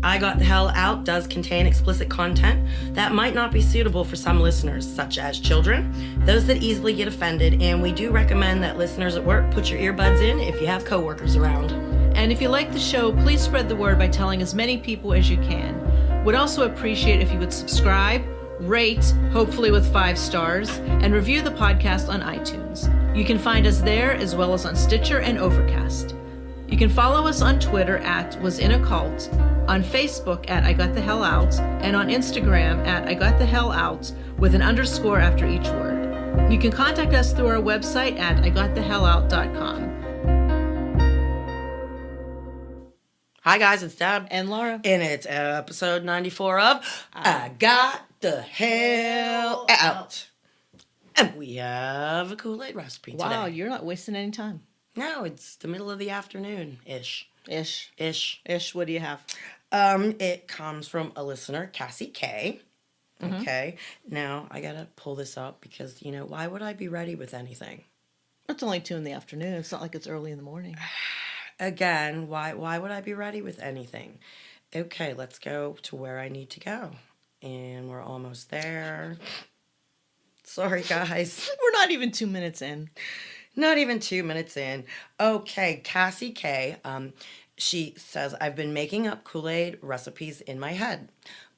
I Got the Hell Out does contain explicit content that might not be suitable for some listeners, such as children, those that easily get offended, and we do recommend that listeners at work put your earbuds in if you have coworkers around. And if you like the show, please spread the word by telling as many people as you can. Would also appreciate if you would subscribe, rate, hopefully with 5 stars, and review the podcast on iTunes. You can find us there as well as on Stitcher and Overcast. You can follow us on Twitter at WasInACult, on Facebook at I Got the Hell Out, and on Instagram at I Got the Hell Out with an underscore after each word. You can contact us through our website at IGotTheHellOut.com. Hi guys, it's Deb. And Laura. And it's episode 94 of I Got the Hell Out. And we have a Kool-Aid recipe today. Wow, you're not wasting any time. No, it's the middle of the afternoon-ish. Ish. What do you have? It comes from a listener, Cassie K. Okay. Now, I gotta pull this up because, why would I be ready with anything? It's only 2 PM. It's not like it's early in the morning. Again, why would I be ready with anything? Okay, let's go to where I need to go. And we're almost there. Sorry, guys. We're not even 2 minutes in. Not even 2 minutes in. Okay, Cassie K. She says, I've been making up Kool-Aid recipes in my head.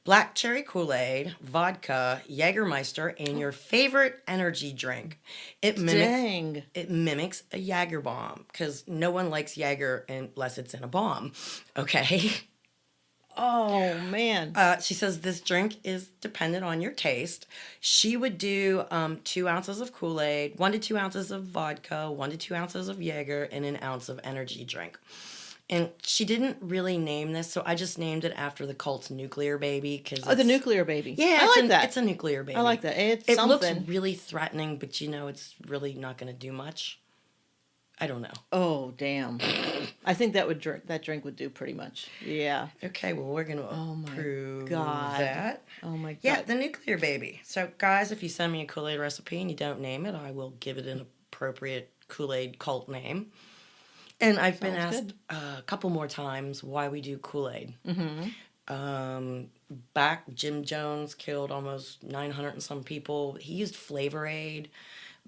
Black cherry Kool-Aid, vodka, Jägermeister, and your favorite energy drink. It mimics a Jaeger bomb because no one likes Jaeger unless it's in a bomb. Okay. Oh, man. She says this drink is dependent on your taste. She would do 2 ounces of Kool-Aid, 1 to 2 ounces of vodka, 1 to 2 ounces of Jaeger, and an ounce of energy drink. And she didn't really name this, so I just named it after the cult's nuclear baby. The nuclear baby. Yeah, I like that. It's a nuclear baby. I like that. It looks really threatening, but it's really not going to do much. I don't know. Oh, damn. I think that drink would do pretty much. Yeah. Okay, well, we're going to prove God. that. Oh, my God. Yeah, the nuclear baby. So, guys, if you send me a Kool-Aid recipe and you don't name it, I will give it an appropriate Kool-Aid cult name. And I've been asked a couple more times why we do Kool-Aid. Mm-hmm. Back, Jim Jones killed almost 900 and some people. He used Flavor Aid.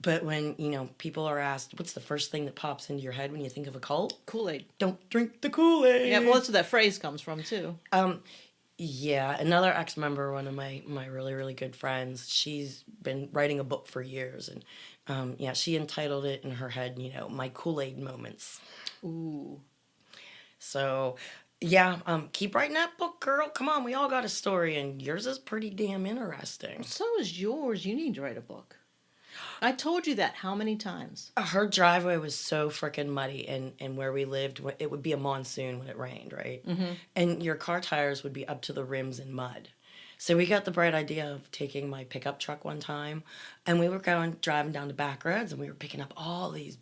But when, people are asked, what's the first thing that pops into your head when you think of a cult? Kool-Aid. Don't drink the Kool-Aid. Yeah, well, that's where that phrase comes from, too. Yeah, another ex-member, one of my really, really good friends, she's been writing a book for years. And, she entitled it in her head, My Kool-Aid Moments. Ooh. So, keep writing that book, girl. Come on, we all got a story, and yours is pretty damn interesting. So is yours. You need to write a book. I told you that how many times? Her driveway was so freaking muddy, and where we lived, it would be a monsoon when it rained, right? Mm-hmm. And your car tires would be up to the rims in mud. So we got the bright idea of taking my pickup truck one time, and we were driving down the back roads, and we were picking up all these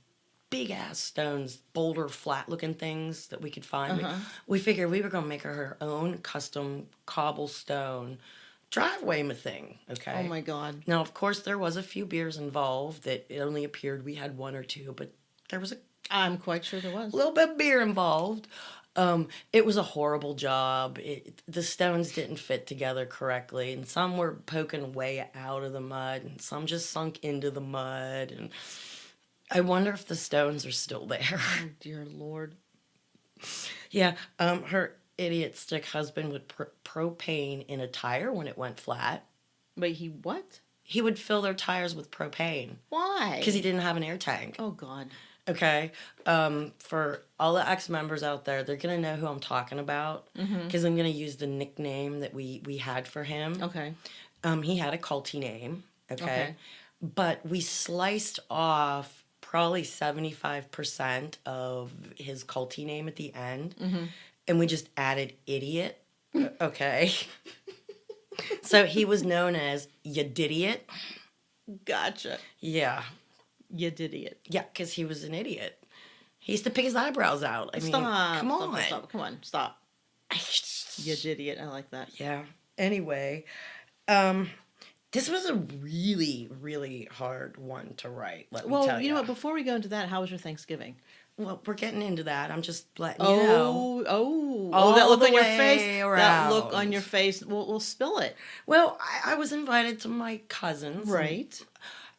big-ass stones, boulder, flat-looking things that we could find. Uh-huh. We figured we were going to make her own custom cobblestone driveway thing, okay? Oh, my God. Now, of course, there was a few beers involved that it only appeared we had 1 or 2, but there was I'm quite sure there was. A little bit of beer involved. It was a horrible job. The stones didn't fit together correctly, and some were poking way out of the mud, and some just sunk into the mud, and I wonder if the stones are still there. Oh, dear Lord. Yeah, her idiot stick husband would propane in a tire when it went flat. But he what? He would fill their tires with propane. Why? Because he didn't have an air tank. Oh, God. Okay. For all the ex-members out there, they're going to know who I'm talking about. Because I'm going to use the nickname that we had for him. Okay. He had a culty name. Okay. But we sliced off probably 75% of his culty name at the end. Mm-hmm. And we just added idiot. Okay. So he was known as Yadidiot. Gotcha. Yeah. Yadidiot. Yeah, because he was an idiot. He used to pick his eyebrows out. I mean, come on. Stop. Yadidiot. I like that. Yeah. Anyway, this was a really, really hard one to write, let me tell you. Well, you know what? Before we go into that, how was your Thanksgiving? Well, we're getting into that. I'm just letting you know. Oh, that All look the on your way face. That look on around. your face. We'll spill it. Well, I was invited to my cousins. Right.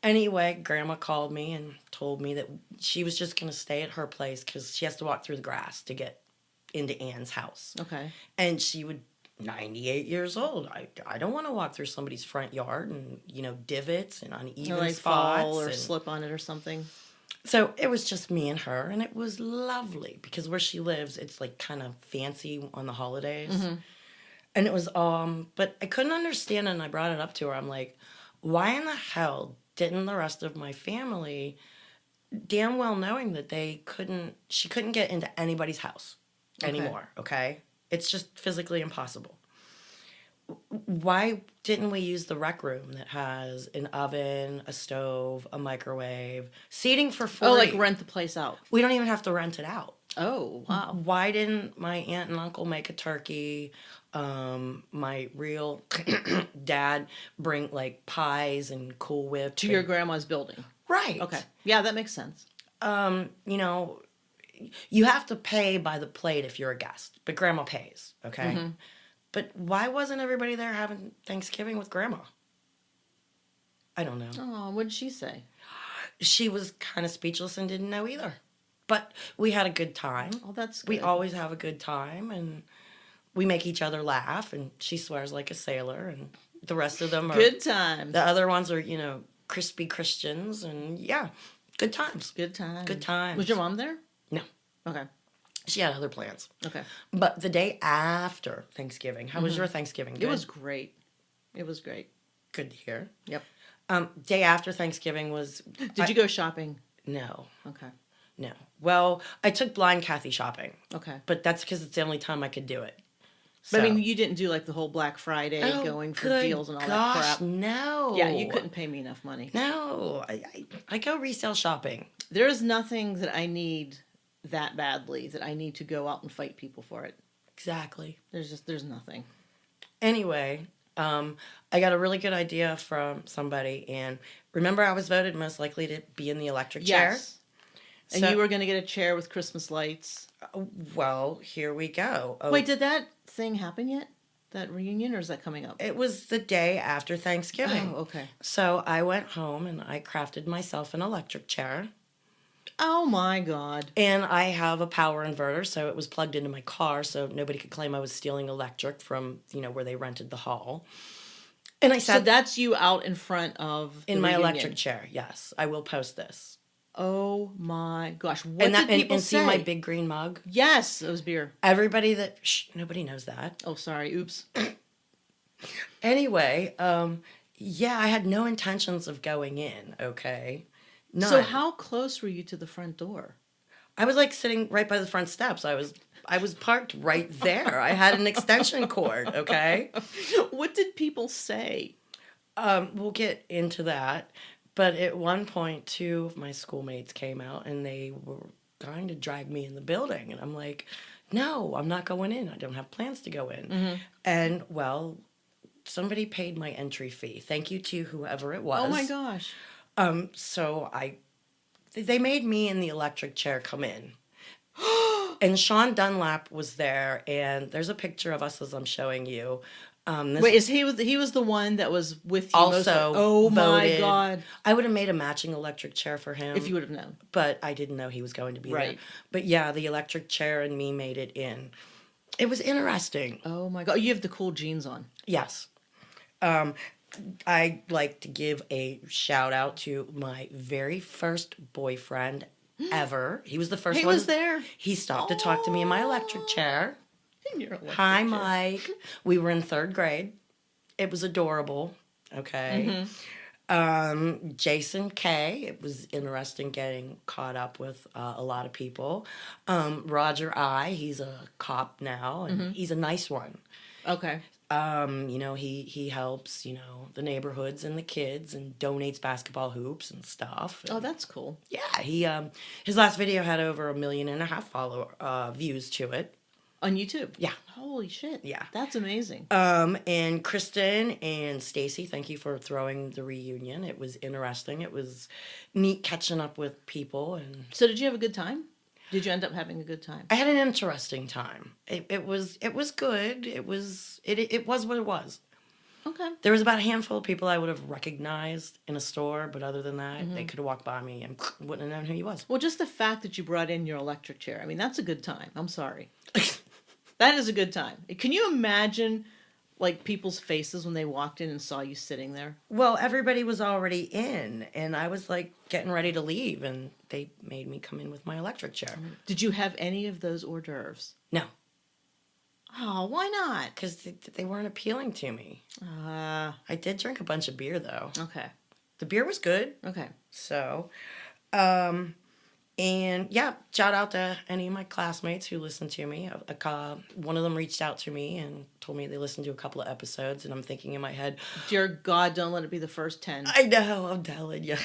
Anyway, Grandma called me and told me that she was just going to stay at her place because she has to walk through the grass to get into Anne's house. Okay. And she would, 98 years old. I don't want to walk through somebody's front yard and, divots and uneven Like spots. fall or and- slip on it or something. So it was just me and her, and it was lovely because where she lives, it's like kind of fancy on the holidays. Mm-hmm. And it was, but I couldn't understand it, and I brought it up to her. I'm like, why in the hell didn't the rest of my family, damn well knowing that she couldn't get into anybody's house anymore, okay? It's just physically impossible. Why didn't we use the rec room that has an oven, a stove, a microwave, seating for 40? Oh, like rent the place out. We don't even have to rent it out. Oh, wow. Why didn't my aunt and uncle make a turkey? My real dad bring like pies and Cool Whip To your grandma's building. right. Okay. Yeah, that makes sense. You have to pay by the plate if you're a guest, but grandma pays, okay? Mm-hmm. But why wasn't everybody there having Thanksgiving with grandma? I don't know. Oh, what did she say? She was kind of speechless and didn't know either. But we had a good time. Oh, that's good. We always have a good time, and we make each other laugh, and she swears like a sailor, and the rest of them are... Good times. The other ones are, crispy Christians, and yeah, good times. Good times. Good times. Was your mom there? No. Okay. She had other plans. Okay. But the day after Thanksgiving, how was your Thanksgiving? Good? It was great. It was great. Good to hear. Yep. Day after Thanksgiving was... Did you go shopping? No. Okay. No. Well, I took Blind Kathy shopping, Okay. but that's because it's the only time I could do it. But I So- mean, you didn't do like the whole Black Friday Oh, going for good deals and all gosh, that crap. no. Yeah, you couldn't pay me enough money. No. I go resale shopping. There is nothing that I need that badly that I need to go out and fight people for it. Exactly. There's nothing. Anyway, I got a really good idea from somebody, and remember I was voted most likely to be in the electric chair? Yes. And So- you were going to get a chair with Christmas lights. Well, here we go. Oh, Wait, did that thing happen yet? That reunion, or is that coming up? It was the day after Thanksgiving. Oh, okay. So I went home and I crafted myself an electric chair. Oh my God. And I have a power inverter, so it was plugged into my car, so nobody could claim I was stealing electric from, where they rented the hall. And I So sat that's you out in front of in the my reunion. electric chair. Yes, I will post this. Oh my gosh. What And did people and say? see my big green mug. Yes, it was beer. Everybody nobody knows that. Oh, sorry. Oops. Anyway, yeah, I had no intentions of going in. Okay, none. So how close were you to the front door? I was like sitting right by the front steps. I was parked right there. I had an extension cord. Okay. What did people say? We'll get into that. But at one point, 2 of my schoolmates came out and they were trying to drag me in the building. And I'm like, no, I'm not going in. I don't have plans to go in. Mm-hmm. And, well, somebody paid my entry fee. Thank you to whoever it was. Oh my gosh. So they made me in the electric chair come in. And Sean Dunlap was there. And there's a picture of us as I'm showing you. Wait, he was the one that was with you Also Oh my voted. God. I would have made a matching electric chair for him. If you would have known. But I didn't know he was going to be there. Right. But yeah, the electric chair and me made it in. It was interesting. Oh my God. You have the cool jeans on. Yes. I'd like to give a shout out to my very first boyfriend ever. He was the first He one. was there. He stopped to talk to me in my electric chair. In your electric Hi, chair. Mike. We were in 3rd grade. It was adorable. Okay. Jason K. It was interesting getting caught up with a lot of people. Roger I. He's a cop now, and he's a nice one. Okay. He helps, the neighborhoods and the kids and donates basketball hoops and stuff. Oh, that's cool. Yeah, he his last video had over 1.5 million views to it. On YouTube? Yeah. Holy shit. Yeah. That's amazing. And Kristen and Stacy, thank you for throwing the reunion. It was interesting. It was neat catching up with people. And So did you have a good time? Did you end up having a good time? I had an interesting time. It was good. It was what it was. Okay. There was about a handful of people I would have recognized in a store, but other than that, they could have walked by me and wouldn't have known who he was. Well, just the fact that you brought in your electric chair, I mean, that's a good time. I'm sorry. That is a good time. Can you imagine, like, people's faces when they walked in and saw you sitting there? Well, everybody was already in, and I was like getting ready to leave, and they made me come in with my electric chair. Did you have any of those hors d'oeuvres? No, Oh, why not? because they weren't appealing to me. I did drink a bunch of beer, though. Okay. The beer was good. Okay. So, and yeah, shout out to any of my classmates who listened to me. One of them reached out to me and told me they listened to a couple of episodes, and I'm thinking in my head, Dear God, don't let it be the first 10. I know, I'm telling you.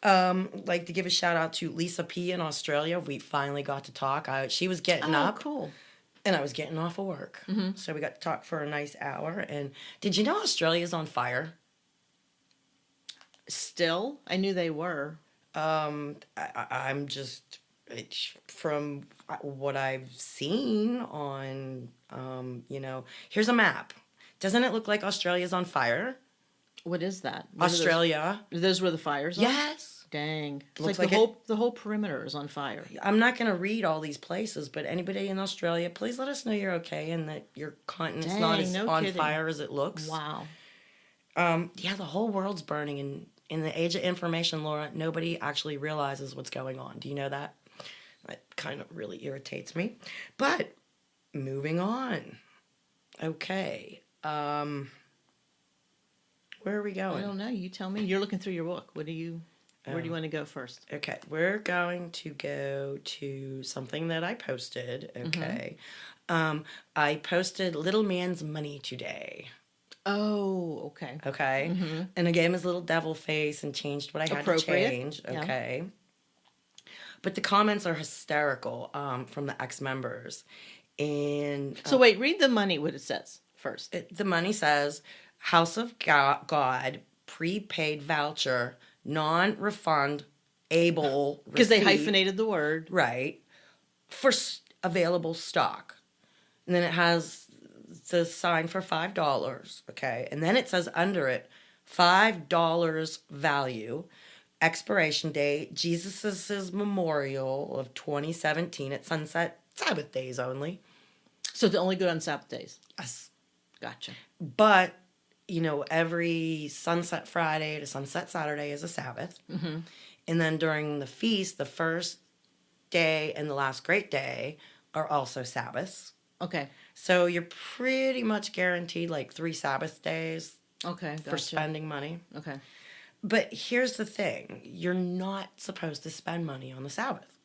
Like to give a shout out to Lisa P in Australia. We finally got to talk. She was getting up, cool. and I was getting off of work. So we got to talk for a nice hour. And did you know Australia's on fire? Still? I knew they were. I'm just from what I've seen on, here's a map. Doesn't it look like Australia's on fire? What is that? What Australia. Are those where the fires are? Yes. Dang. It's Looks like, like the whole perimeter is on fire. I'm not going to read all these places, but anybody in Australia, please let us know you're okay and that your continent's not as on fire as it looks. Wow. Yeah, the whole world's burning, and in the age of information, Laura, nobody actually realizes what's going on. Do you know that? That kind of really irritates me. But moving on. Okay. Where are we going? I don't know. You tell me. You're looking through your book. Where do you want to go first? Okay, we're going to go to something that I posted. Okay. I posted Little Man's Money today. Oh, okay. Okay. And I gave him his little devil face and changed what I had to change. Yeah. Okay. But the comments are hysterical from the ex-members. And So wait, read the money, what it says first. the money says, House of God, prepaid voucher, non-refund, able Because they receipt. hyphenated the word. Right. For available stock. And then it has the sign for $5, okay? And then it says under it, $5 value, expiration date, Jesus' memorial of 2017 at sunset, Sabbath days only. So it's only good on Sabbath days. Yes. Gotcha. But, every sunset Friday to sunset Saturday is a Sabbath. And then during the feast, the first day and the last great day are also Sabbaths. Okay. So you're pretty much guaranteed like 3 Sabbath days Okay. Gotcha. for spending money. Okay. But here's the thing. You're not supposed to spend money on the Sabbath.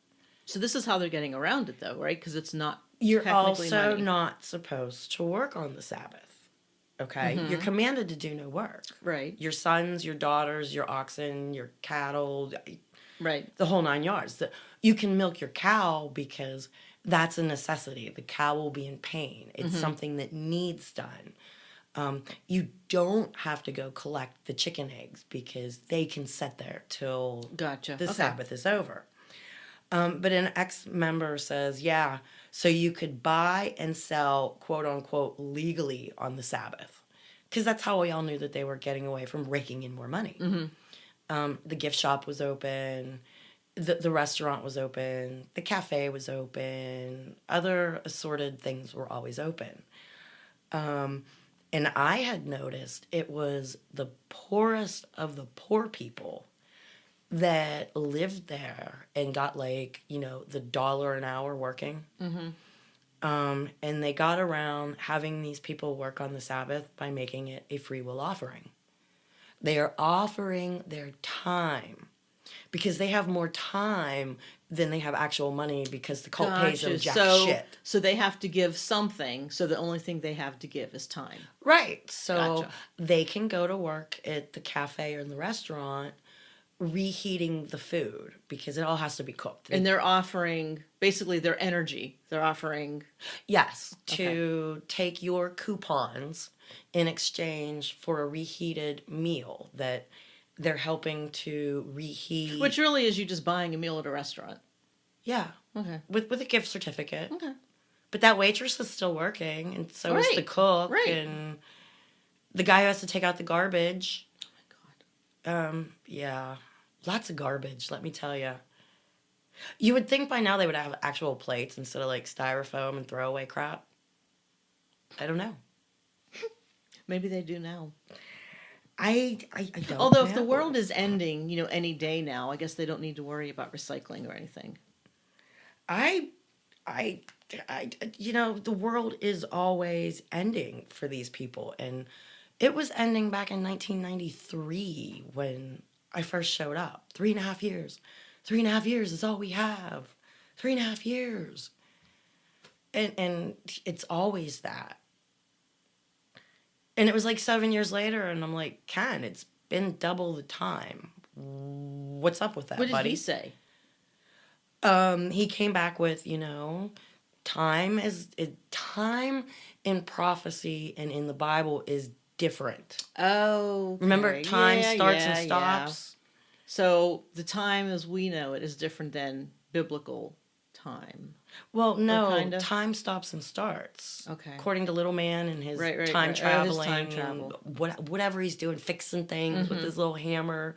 So this is how they're getting around it, though, right? Because it's not. You're technically also money. not supposed to work on the Sabbath. Okay? You're commanded to do no work. Right. Your sons, your daughters, your oxen, your cattle, Right. the whole 9 yards. You can milk your cow because that's a necessity. The cow will be in pain. It's something that needs done. You don't have to go collect the chicken eggs because they can sit there till Gotcha. the Okay. Sabbath is over. But an ex-member says, yeah, so you could buy and sell, quote unquote, legally on the Sabbath. Because that's how we all knew that they were getting away from raking in more money. The gift shop was open. The restaurant was open. The cafe was open. Other assorted things were always open. And I had noticed it was the poorest of the poor people that lived there and got like, the $1 an hour working. And they got around having these people work on the Sabbath by making it a free will offering. They are offering their time because they have more time than they have actual money because the cult pays them jack shit. So they have to give something. So the only thing they have to give is time. Right. So Gotcha. they can go to work at the cafe or in the restaurant reheating the food because it all has to be cooked. And they're offering basically their energy. They're offering. Yes, to take your coupons in exchange for a reheated meal that they're helping to reheat. Which really is you just buying a meal at a restaurant. Yeah. Okay. With a gift certificate. Okay. But that waitress is still working, and so is the Right. cook, Right. and the guy who has to take out the garbage. Oh my God. Yeah. Lots of garbage, let me tell you. You would think by now they would have actual plates instead of like styrofoam and throwaway crap. I don't know. Maybe they do now. I don't Although if the know. world is ending, any day now, I guess they don't need to worry about recycling or anything. I, the world is always ending for these people. And it was ending back in 1993 when I first showed up. 3.5 years. 3.5 years is all we have. 3.5 years. And it's always that. And it was like 7 years later, and I'm like, Ken, it's been double the time. What's up with that, What did buddy? he say? He came back with, time in prophecy and in the Bible is different. Oh, Remember, time starts and stops. So the time as we know it is different than biblical time. Well, no, kinda? time stops and starts. Okay. According to Little Man and his Right, time his traveling, time travel. and whatever he's doing, fixing things with his little hammer.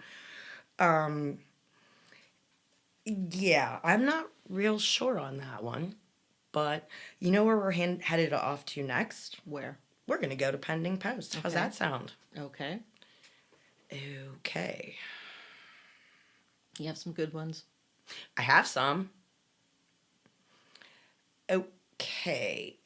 Yeah, I'm not real sure on that one, but you know where we're headed off to next? Where? We're gonna go to Pending Post. How's Okay. that sound? Okay. Okay, You have some good ones. I have some. Okay.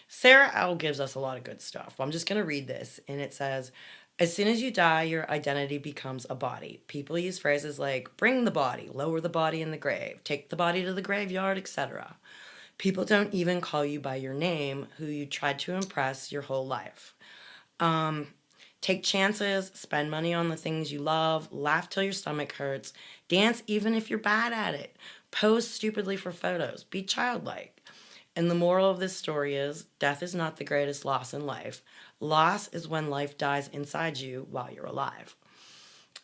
Sarah L gives us a lot of good stuff. I'm just going to read this, and it says, as soon as you die, your identity becomes a body. People use phrases like bring the body, lower the body in the grave, take the body to the graveyard, etc. People don't even call you by your name, who you tried to impress your whole life. Take chances, spend money on the things you love, laugh till your stomach hurts, dance even if you're bad at it, pose stupidly for photos, be childlike. And the moral of this story is death is not the greatest loss in life. Loss is when life dies inside you while you're alive.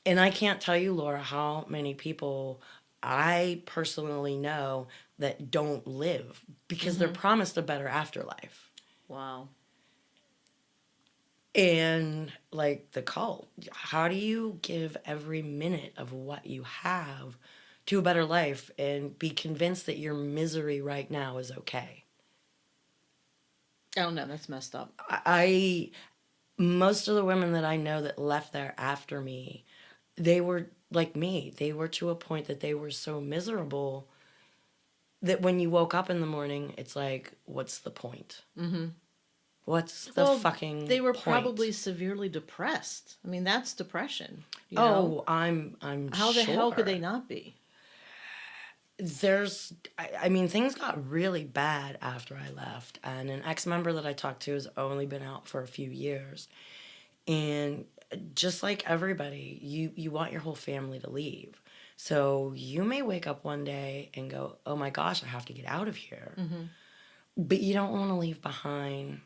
And I can't tell you, Laura, how many people I personally know that don't live because they're promised a better afterlife. Wow. And like the cult, how do you give every minute of what you have to a better life and be convinced that your misery right now is okay? Oh no, that's messed up. Most of the women that I know that left there after me, they were like me. They were to a point that they were so miserable that when you woke up in the morning, it's like, what's the point? Mm-hmm. What's the fucking They were point? probably severely depressed. I mean, that's depression. You know? I'm How the sure. hell could they not be? I mean, things got really bad after I left, and an ex-member that I talked to has only been out for a few years, and just like everybody, you want your whole family to leave. So you may wake up one day and go, oh my gosh, I have to get out of here. Mm-hmm. But you don't want to leave behind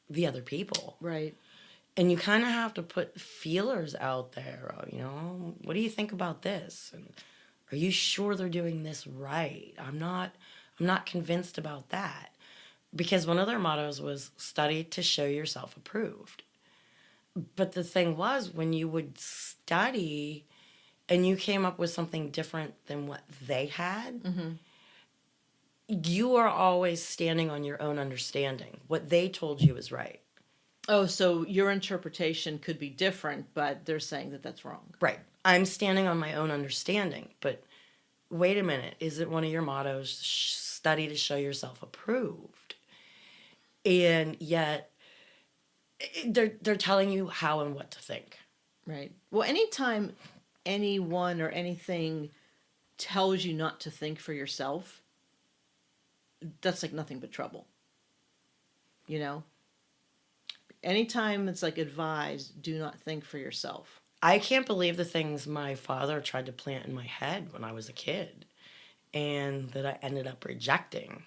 the other people. Right. And you kind of have to put feelers out there, what do you think about this? And are you sure they're doing this right? I'm not convinced about that. Because one of their mottos was study to show yourself approved. But the thing was, when you would study and you came up with something different than what they had, you are always standing on your own understanding. What they told you is right. Oh, so your interpretation could be different, but they're saying that that's wrong. Right. I'm standing on my own understanding. But wait a minute. Is it one of your mottos, study to show yourself approved? And yet, they're telling you how and what to think. Right. Well, anytime anyone or anything tells you not to think for yourself, that's like nothing but trouble. You know? Anytime it's like advised, do not think for yourself. I can't believe the things my father tried to plant in my head when I was a kid and that I ended up rejecting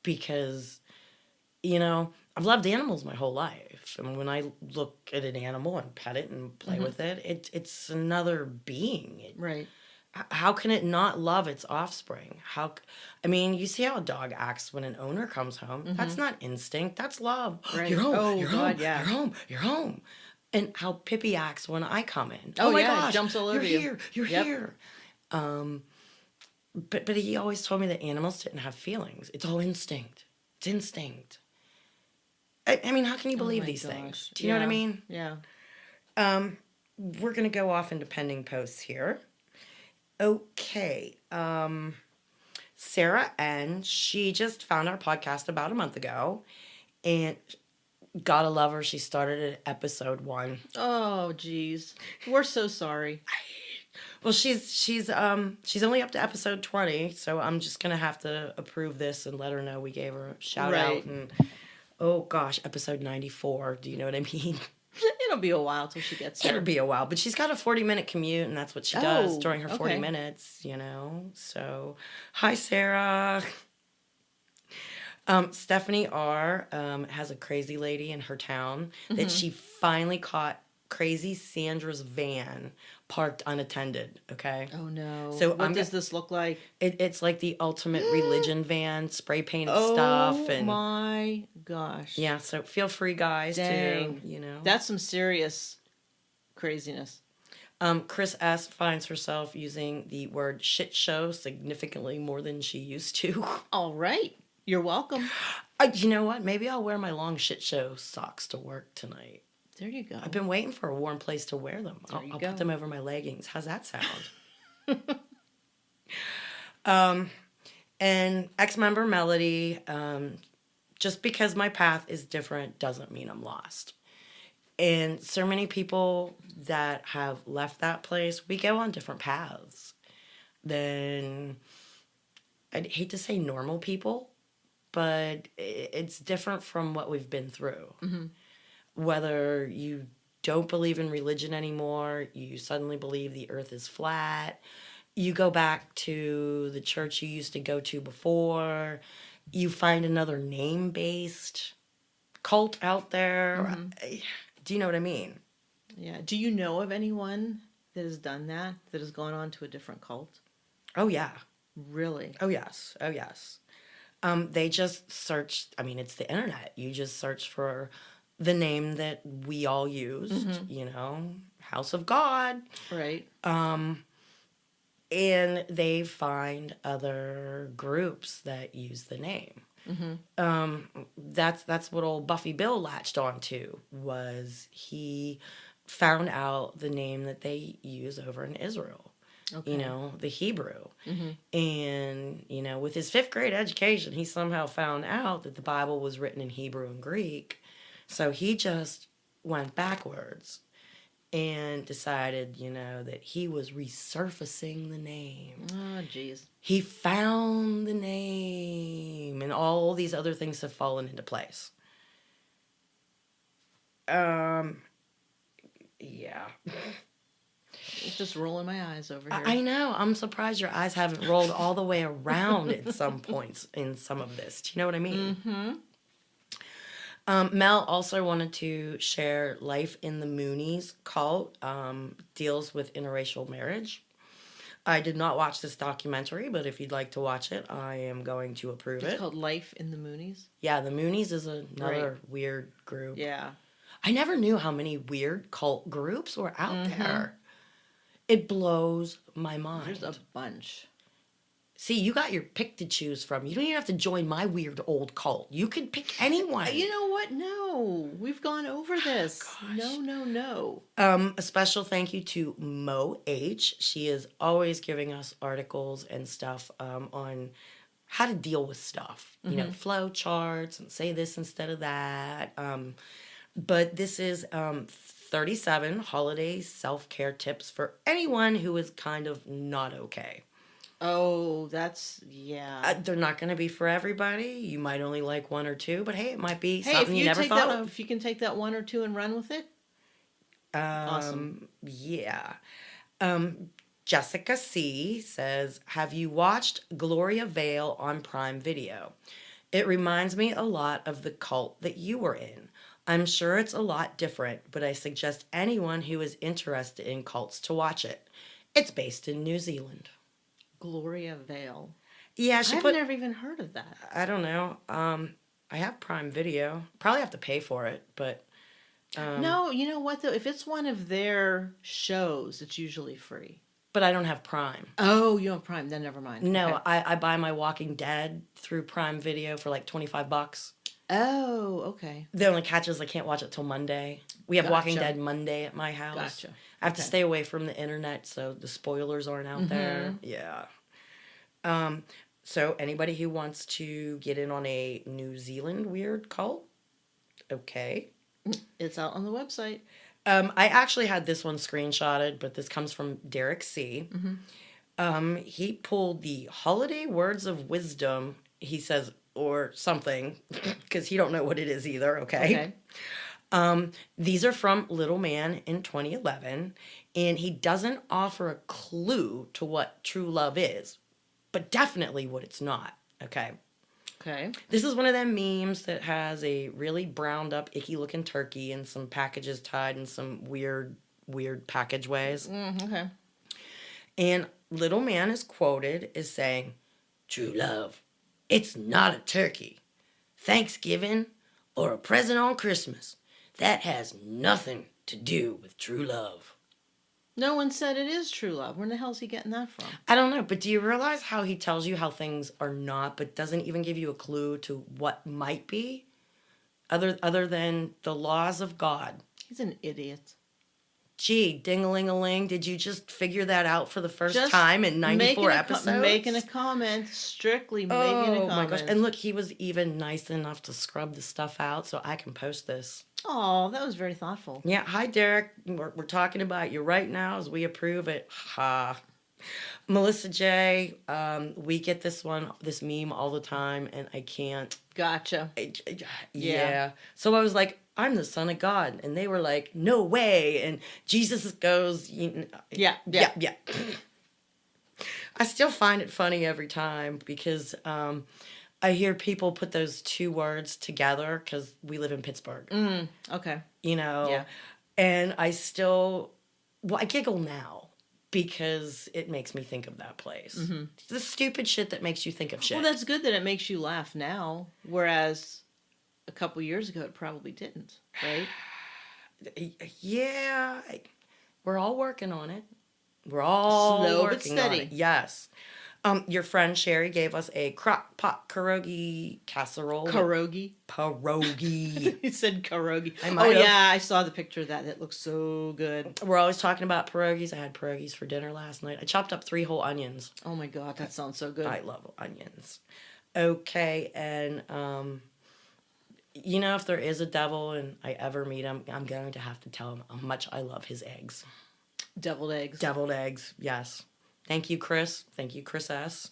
because, I've loved animals my whole life. And when I look at an animal and pet it and play with it, it's another being. Right. How can it not love its offspring? I mean, you see how a dog acts when an owner comes home. That's not instinct. That's love. Right. You're home. Oh, you're God, home. yeah. You're home. You're home. And how Pippi acts when I come in. Oh, my yeah, it gosh, jumps all over you're you. here. You're Yep. here. But he always told me that animals didn't have feelings. It's all instinct. It's instinct. I mean, how can you believe my these gosh. things? Do you know what I mean? Yeah. We're going to go off into pending posts here. Okay. Sarah N., she just found our podcast about a month ago. And gotta love her. She started at episode 1. Oh, geez. We're so sorry. Well, she's only up to episode 20, so I'm just gonna have to approve this and let her know we gave her a shout Right. out. And oh gosh, episode 94. Do you know what I mean? It'll be a while till she gets there. It'll be a while, but she's got a 40-minute commute, and that's what she does Oh, during her 40 okay. minutes. So hi, Sarah. Stephanie R. Has a crazy lady in her town that she finally caught Crazy Sandra's van parked unattended. Okay. Oh, no. So what does this look like? It's like the ultimate religion van, spray painted Oh, stuff, and my gosh. yeah. So feel free, guys, Dang. to That's some serious craziness. Chris S. finds herself using the word shit show significantly more than she used to. All right. You're welcome. You know what? Maybe I'll wear my long shit show socks to work tonight. There you go. I've been waiting for a warm place to wear them. There you I'll go. put them over my leggings. How's that sound? And ex-member Melody, just because my path is different doesn't mean I'm lost. And so many people that have left that place, we go on different paths than, I'd hate to say normal people, but it's different from what we've been through. Whether you don't believe in religion anymore, you suddenly believe the earth is flat, you go back to the church you used to go to before, you find another name-based cult out there. Do you know what I mean? Yeah. Do you know of anyone that has done that has gone on to a different cult? Oh, yeah. Really? Oh, yes. Oh, yes. They just searched, I mean, it's the internet. You just search for the name that we all used, House of God. Right. And they find other groups that use the name. That's what old Buffy Bill latched onto, was he found out the name that they use over in Israel. Okay. The Hebrew. And, with his 5th grade education, he somehow found out that the Bible was written in Hebrew and Greek. So he just went backwards and decided, that he was resurfacing the name. Oh, jeez. He found the name, and all these other things have fallen into place. Yeah. It's just rolling my eyes over here. I know. I'm surprised your eyes haven't rolled all the way around at some points in some of this. Do you know what I mean? Mel also wanted to share Life in the Moonies cult, deals with interracial marriage. I did not watch this documentary, but if you'd like to watch it, I am going to approve it. It's called Life in the Moonies? Yeah, the Moonies is another weird group. Yeah. I never knew how many weird cult groups were out there. It blows my mind. There's a bunch. See, you got your pick to choose from. You don't even have to join my weird old cult. You can pick anyone. You know what? No. We've gone over this. No. A special thank you to Mo H. She is always giving us articles and stuff on how to deal with stuff. Flow charts and say this instead of that. But this is 37 holiday self-care tips for anyone who is kind of not okay. Oh, that's, yeah. They're not going to be for everybody. You might only like one or two, but hey, it might be something you never thought of. If you can take that one or two and run with it, awesome. Yeah. Jessica C. says, have you watched Gloria Vale on Prime Video? It reminds me a lot of the cult that you were in. I'm sure it's a lot different, but I suggest anyone who is interested in cults to watch it. It's based in New Zealand. Gloria Vale. Yeah, she I've put. never even heard of that. I don't know. I have Prime Video. Probably have to pay for it, but No, you know what though? If it's one of their shows, it's usually free. but I don't have Prime. Oh, you have Prime? Then never mind. No, Okay. I buy my Walking Dead through Prime Video for like $25. Oh, okay. The only catch is I can't watch it till Monday. We have Walking Gotcha. Dead Monday at my house. Gotcha. I have to Okay. stay away from the internet so the spoilers aren't out there. Yeah. So anybody who wants to get in on a New Zealand weird cult, okay. It's out on the website. I actually had this one screenshotted, but this comes from Derek C. He pulled the holiday words of wisdom, he says, or something, because he don't know what it is either, okay? These are from Little Man in 2011, and he doesn't offer a clue to what true love is, but definitely what it's not, okay? Okay. This is one of them memes that has a really browned up, icky looking turkey and some packages tied in some weird package ways. Okay. And Little Man is quoted as saying, "True love, it's not a turkey, Thanksgiving, or a present on Christmas. That has nothing to do with true love." No one said it is true love. Where the hell is he getting that from? I don't know, but do you realize how he tells you how things are not, but doesn't even give you a clue to what might be? Other than the laws of God. He's an idiot. Gee, ding-a-ling-a-ling, did you just figure that out for the first Just time in 94 episodes? Making a comment. Strictly making a Oh comment. my gosh. And look, he was even nice enough to scrub the stuff out so I can post this. Oh, that was very thoughtful. Yeah, hi Derek. We're talking about you right now as we approve it. Ha. Melissa J, we get this meme all the time, and I can't. Gotcha. Yeah. So I was like, I'm the son of God. And they were like, no way. And Jesus goes, Yeah. yeah. I still find it funny every time because I hear people put those two words together because we live in Pittsburgh. Okay. Yeah. And I giggle now because it makes me think of that place. The stupid shit that makes you think of shit. Well, that's good that it makes you laugh now, whereas a couple years ago it probably didn't, right? Yeah. We're all working on it. We're all Slow but working steady. on it. Yes. Your friend Sherry gave us a crock pot pierogi casserole. Pierogi. Pierogi. He said pierogi. I Oh might have. yeah, I saw the picture of that. That looks so good. We're always talking about pierogies. I had pierogies for dinner last night. I chopped up 3 whole onions. Oh my god, that sounds so good. I love onions. Okay, and if there is a devil and I ever meet him, I'm going to have to tell him how much I love his eggs. Deviled eggs. Deviled eggs, yes. Thank you, Chris. Thank you, Chris S.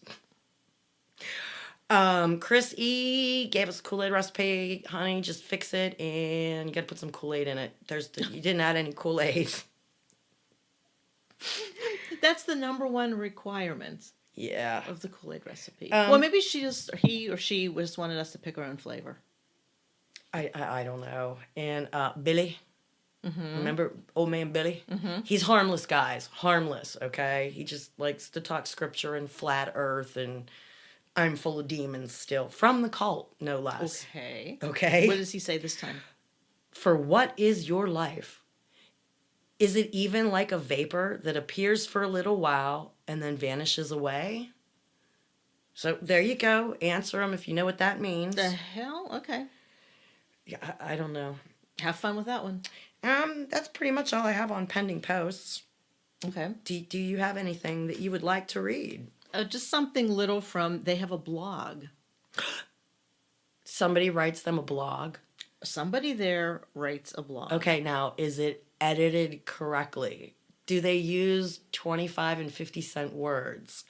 Chris E gave us a Kool-Aid recipe. Honey, just fix it, and you got to put some Kool-Aid in it. You didn't add any Kool-Aid. That's the number one requirement Yeah. of the Kool-Aid recipe. Well, maybe he or she just wanted us to pick our own flavor. I don't know. And Billy. Remember old man Billy? He's harmless, guys. Harmless, okay? He just likes to talk scripture and flat earth, and I'm full of demons still. From the cult, no less. Okay. Okay? What does he say this time? For what is your life? Is it even like a vapor that appears for a little while and then vanishes away? So there you go. Answer them if you know what that means. The hell? Okay. Yeah, I don't know. Have fun with that one. That's pretty much all I have on pending posts. Okay. Do you have anything that you would like to read? Just something little from, they have a blog. Somebody writes them a blog. Somebody there writes a blog. Okay, now, is it edited correctly? Do they use 25 and 50-cent words?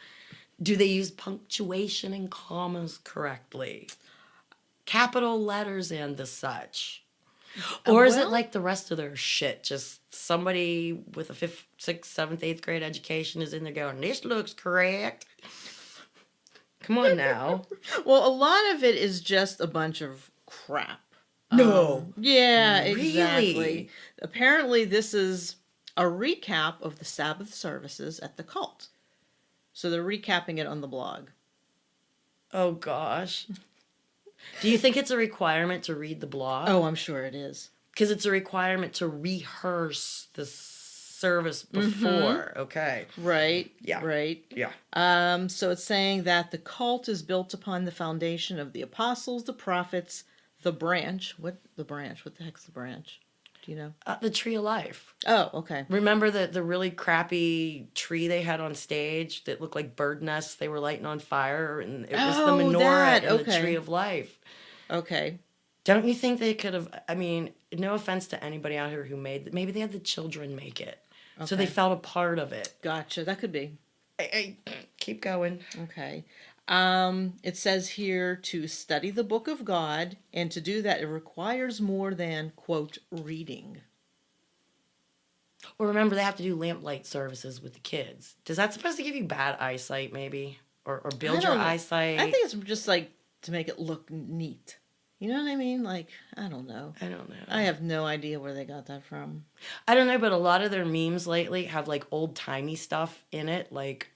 Do they use punctuation and commas correctly? Capital letters and the such? Or is it like the rest of their shit? Just somebody with a 5th, 6th, 7th, 8th grade education is in there going, this looks correct. Come on now. Well, a lot of it is just a bunch of crap. No. Yeah, Really? exactly. Apparently, this is a recap of the Sabbath services at the cult. So they're recapping it on the blog. Oh, gosh. Do you think it's a requirement to read the blog? Oh, I'm sure it is. Because it's a requirement to rehearse the service before. Okay. Right. Yeah. Right. Yeah. So it's saying that the cult is built upon the foundation of the apostles, the prophets, the branch. What the branch? What the heck's the branch? Do you know? The Tree of Life. Oh, okay. Remember the really crappy tree they had on stage that looked like bird nests they were lighting on fire? And it was the Oh, menorah that. and the Okay. Tree of Life. Okay. Don't you think they could have? I mean, no offense to anybody out here who made it. Maybe they had the children make it. So they Okay. felt a part of it. Gotcha. That could be. Hey, keep going. Okay. It says here to study the book of God, and to do that, it requires more than, quote, reading. Or remember, they have to do lamplight services with the kids. Is that supposed to give you bad eyesight, maybe? Or build your don't know. eyesight? I think it's just like to make it look neat. You know what I mean? Like, I don't know. I don't know. I have no idea where they got that from. I don't know, but a lot of their memes lately have like old timey stuff in it. Like,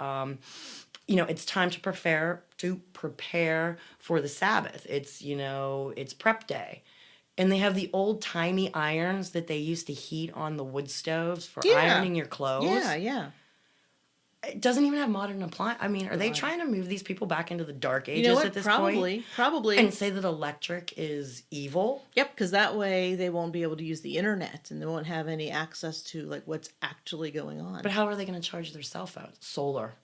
it's time to prepare for the Sabbath. It's it's prep day, and they have the old timey irons that they used to heat on the wood stoves for Yeah. ironing your clothes. Yeah. It doesn't even have modern appliance. I mean, are they God. trying to move these people back into the dark ages You know what? at this point? Probably. And say that electric is evil? Yep, because that way they won't be able to use the internet and they won't have any access to like what's actually going on. But how are they going to charge their cell phones? Solar.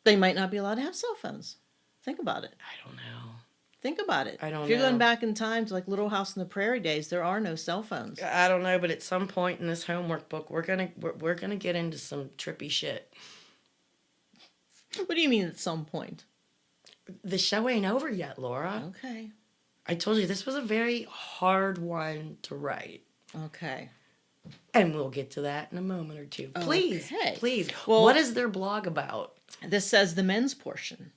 They might not be allowed to have cell phones. Think about it. I don't know. Think about it. I don't If you're going know. back in time to like Little House on the Prairie days, there are no cell phones. I don't know, but at some point in this homework book, we're gonna get into some trippy shit. What do you mean at some point? The show ain't over yet, Laura. Okay. I told you this was a very hard one to write. Okay. And we'll get to that in a moment or two. Please, Okay. please. Well- What is their blog about? This says the men's portion.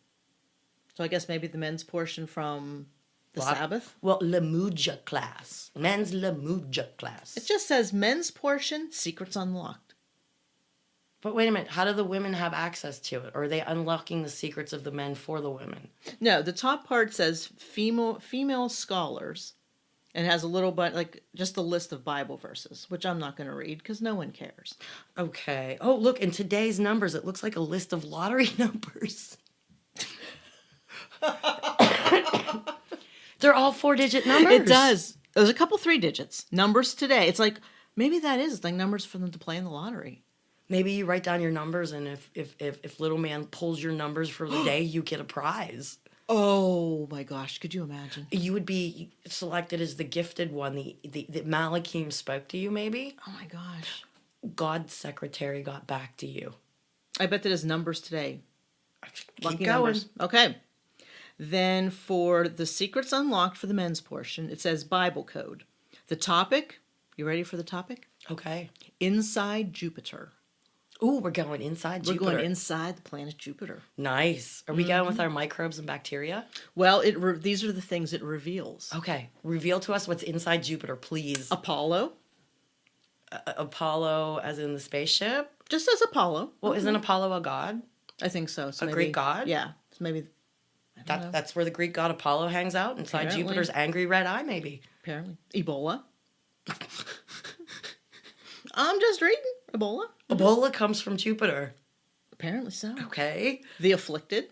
So I guess maybe the men's portion from the Sabbath. Well, Lemuja class. Men's Lemuja class. It just says men's portion, secrets unlocked. But wait a minute. How do the women have access to it? Or are they unlocking the secrets of the men for the women? No, the top part says female scholars, and has a little bit like just a list of Bible verses, which I'm not going to read because no one cares. Okay. Oh, look, in today's numbers, it looks like a list of lottery numbers. They're all 4-digit numbers. It does. There's a couple 3 digits numbers today. It's like maybe that is like numbers for them to play in the lottery. Maybe you write down your numbers, and if little man pulls your numbers for the day, you get a prize. Oh my gosh! Could you imagine? You would be selected as the gifted one. The Malachim spoke to you, maybe? Oh my gosh! God's secretary got back to you. I bet that is numbers today. Keep going. Numbers. Okay. Then for the secrets unlocked for the men's portion, it says Bible code. The topic, you ready for the topic? Okay. Inside Jupiter. Ooh, we're going inside Jupiter. We're going inside the planet Jupiter. Nice. Are we going with our microbes and bacteria? Well, these are the things it reveals. Okay. Reveal to us what's inside Jupiter, please. Apollo, Apollo, as in the spaceship? just as Apollo. Well, isn't Apollo a god? I think so. So A Greek god? Yeah. So maybe, I don't know. That's where the Greek god Apollo hangs out, inside Apparently. Jupiter's angry red eye, maybe. Apparently. Ebola. I'm just reading. Ebola. Ebola comes from Jupiter. Apparently so. Okay. The afflicted.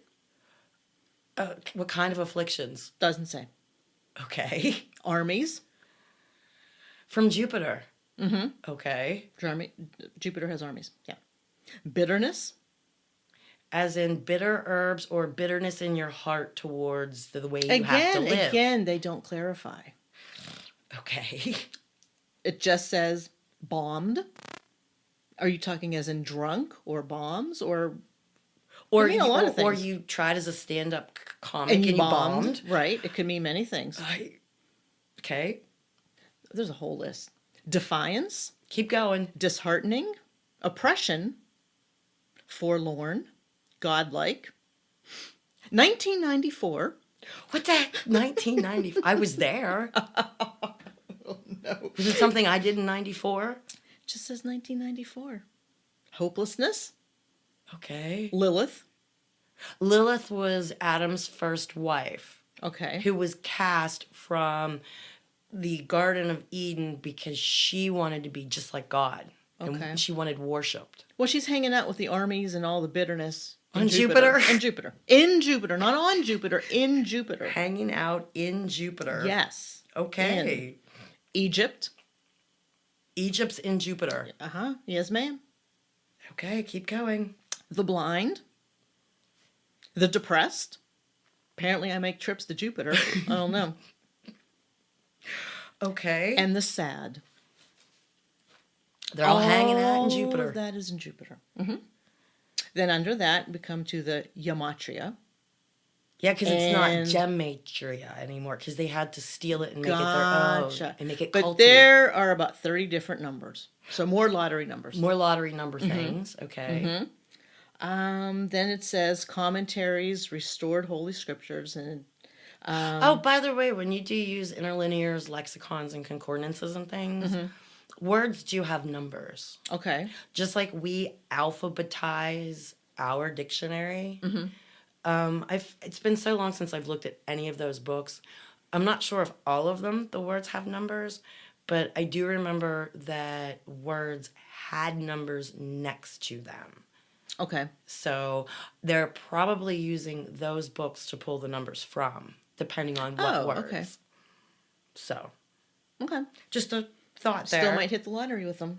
What kind of afflictions? Doesn't say. Okay. Armies. From Jupiter. Mm-hmm. Okay. Jupiter has armies. Yeah. Bitterness. As in bitter herbs or bitterness in your heart towards the way you have to live. Again, they don't clarify. Okay. It just says bombed. Are you talking as in drunk or bombs or Or It can mean a lot of or things. you tried as a stand-up comic and you bombed. Right. It could mean many things. Okay. There's a whole list. Defiance, Keep going. disheartening, oppression, forlorn, godlike, 1994. What the heck? 1990. I was there. Oh, no. Was it something I did in 94? It just says 1994. Hopelessness. Okay. Lilith. Lilith was Adam's first wife, Okay. who was cast from the Garden of Eden because she wanted to be just like God. Okay. And she wanted worshipped. Well, she's hanging out with the armies and all the bitterness. On Jupiter? In Jupiter. In Jupiter. Not on Jupiter. In Jupiter. Hanging out in Jupiter. Yes. Okay. Egypt. Egypt's in Jupiter. Uh-huh. Yes, ma'am. Okay, keep going. The blind. The depressed. Apparently I make trips to Jupiter. I don't know. Okay. And the sad. They're all hanging out in Jupiter. That is in Jupiter. Mm-hmm. Then under that, we come to the Gematria. Yeah, because it's not And- Gematria anymore, because they had to steal it and make it their Gotcha. own and make it But culty. there are about 30 different numbers. So more lottery numbers. More lottery number things. Okay. Then it says commentaries, restored holy scriptures, and Oh, by the way, when you do use interlinears, lexicons, and concordances and things, words do have numbers. okay. Just like we alphabetize our dictionary. It's been so long since I've looked at any of those books. I'm not sure if all of them, the words have numbers, but I do remember that words had numbers next to them. Okay. So they're probably using those books to pull the numbers from, depending on what Oh, words. okay. So Okay. just a thought there. Still might hit the lottery with them.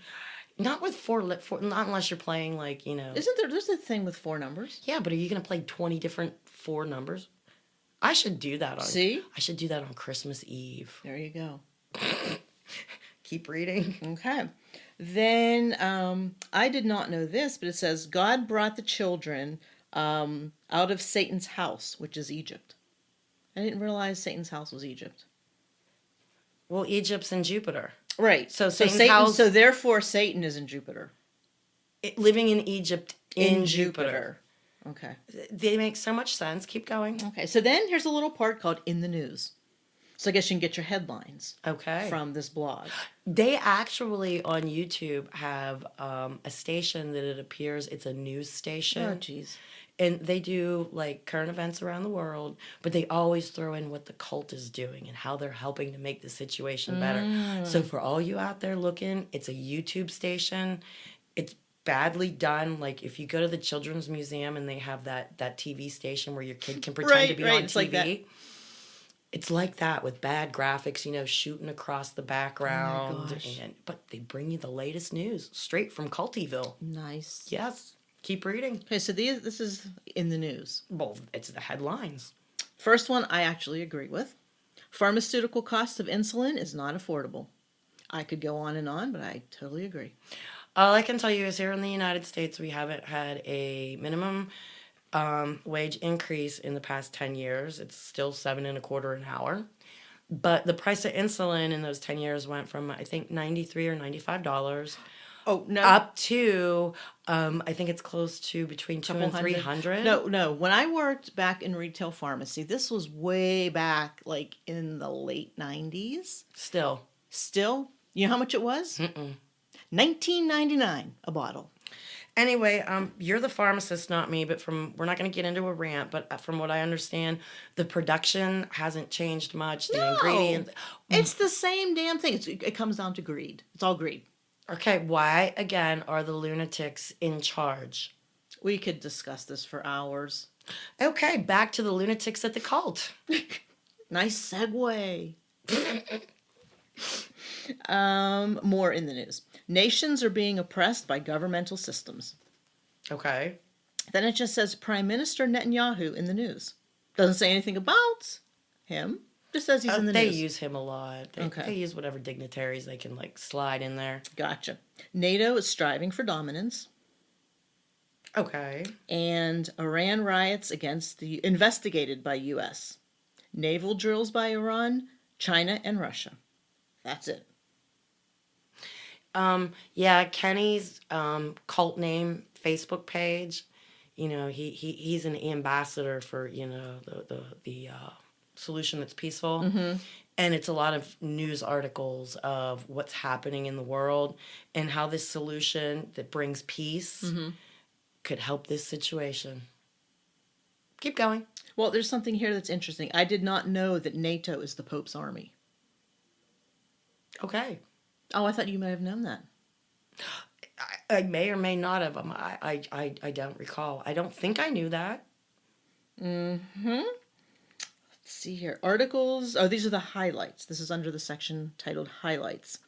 Not with four, not unless you're playing like, Isn't there? There's a thing with 4 numbers. Yeah, but are you going to play 20 different 4 numbers? I should do that on. See? I should do that on Christmas Eve. There you go. Keep reading. Okay. Then I did not know this, but it says God brought the children out of Satan's house, which is Egypt. I didn't realize Satan's house was Egypt. Well, Egypt's in Jupiter. Right. So So Satan's Satan. house- So therefore, Satan is in Jupiter. Living in Egypt in Jupiter. Okay. They make so much sense. Keep going. Okay. So then here's a little part called in the news. So I guess you can get your headlines Okay. from this blog. They actually on YouTube have a station that it appears it's a news station. Oh, geez. And they do like current events around the world, but they always throw in what the cult is doing and how they're helping to make the situation better. So for all you out there looking, it's a YouTube station. It's badly done. Like if you go to the Children's Museum and they have that TV station where your kid can pretend to be on It's TV. like that. It's like that with bad graphics, shooting across the background. gosh. But they bring you the latest news straight from Cultyville. Nice. Yes. Keep reading. Okay, so this is in the news. Well, it's the headlines. First one I actually agree with. Pharmaceutical cost of insulin is not affordable. I could go on and on, but I totally agree. All I can tell you is here in the United States, we haven't had a minimum wage increase in the past 10 years. It's still $7.25 an hour. But the price of insulin in those 10 years went from, I think, $93 or $95 Oh, no. up to, I think it's close to between $200 and $200. $300. No. When I worked back in retail pharmacy, this was way back, like in the late 90s. Still. Still, you know how much it was? $19.99 a bottle. Anyway, you're the pharmacist, not me, but we're not going to get into a rant, but from what I understand, the production hasn't changed much. The ingredients. It's the same damn thing. It comes down to greed. It's all greed. Okay, why, again, are the lunatics in charge? We could discuss this for hours. Okay, back to the lunatics at the cult. Nice segue. More in the news. Nations are being oppressed by governmental systems. Okay. Then it just says Prime Minister Netanyahu in the news. Doesn't say anything about him. Just says he's in the They news. use him a lot. They use whatever dignitaries they can, slide in there. Gotcha. NATO is striving for dominance. Okay. And Iran riots investigated by U.S. Naval drills by Iran, China, and Russia. That's it. Yeah, Kenny's cult name Facebook page he's an ambassador for the solution that's peaceful. And it's a lot of news articles of what's happening in the world and how this solution that brings peace could help this situation. Keep going. Well, there's something here that's interesting. I did not know that NATO is the Pope's army. Okay. Oh, I thought you might have known that. I may or may not have. I don't recall. I don't think I knew that. Let's see here. Articles. Oh, these are the highlights. This is under the section titled Highlights.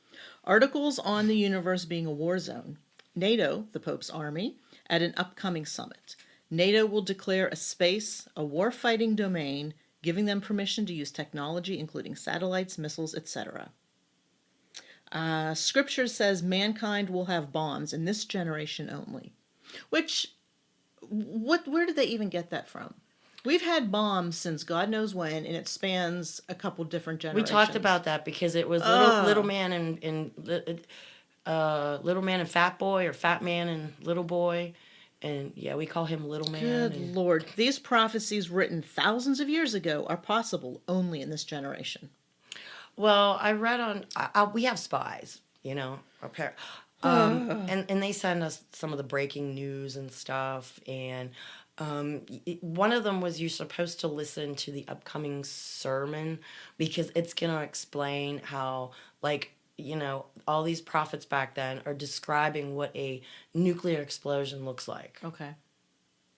Articles on the universe being a war zone. NATO, the Pope's army, at an upcoming summit. NATO will declare a space, a war-fighting domain, giving them permission to use technology, including satellites, missiles, etc. Scripture says mankind will have bombs in this generation only. Which, where did they even get that from? We've had bombs since God knows when, and it spans a couple different generations. We talked about that because it was little man and little man and fat boy, or fat man and little boy. And yeah, we call him Little Man. Good Lord. These prophecies written thousands of years ago are possible only in this generation. Well, I read on, we have spies, and they send us some of the breaking news and stuff. And one of them was you're supposed to listen to the upcoming sermon because it's going to explain how, all these prophets back then are describing what a nuclear explosion looks like. Okay.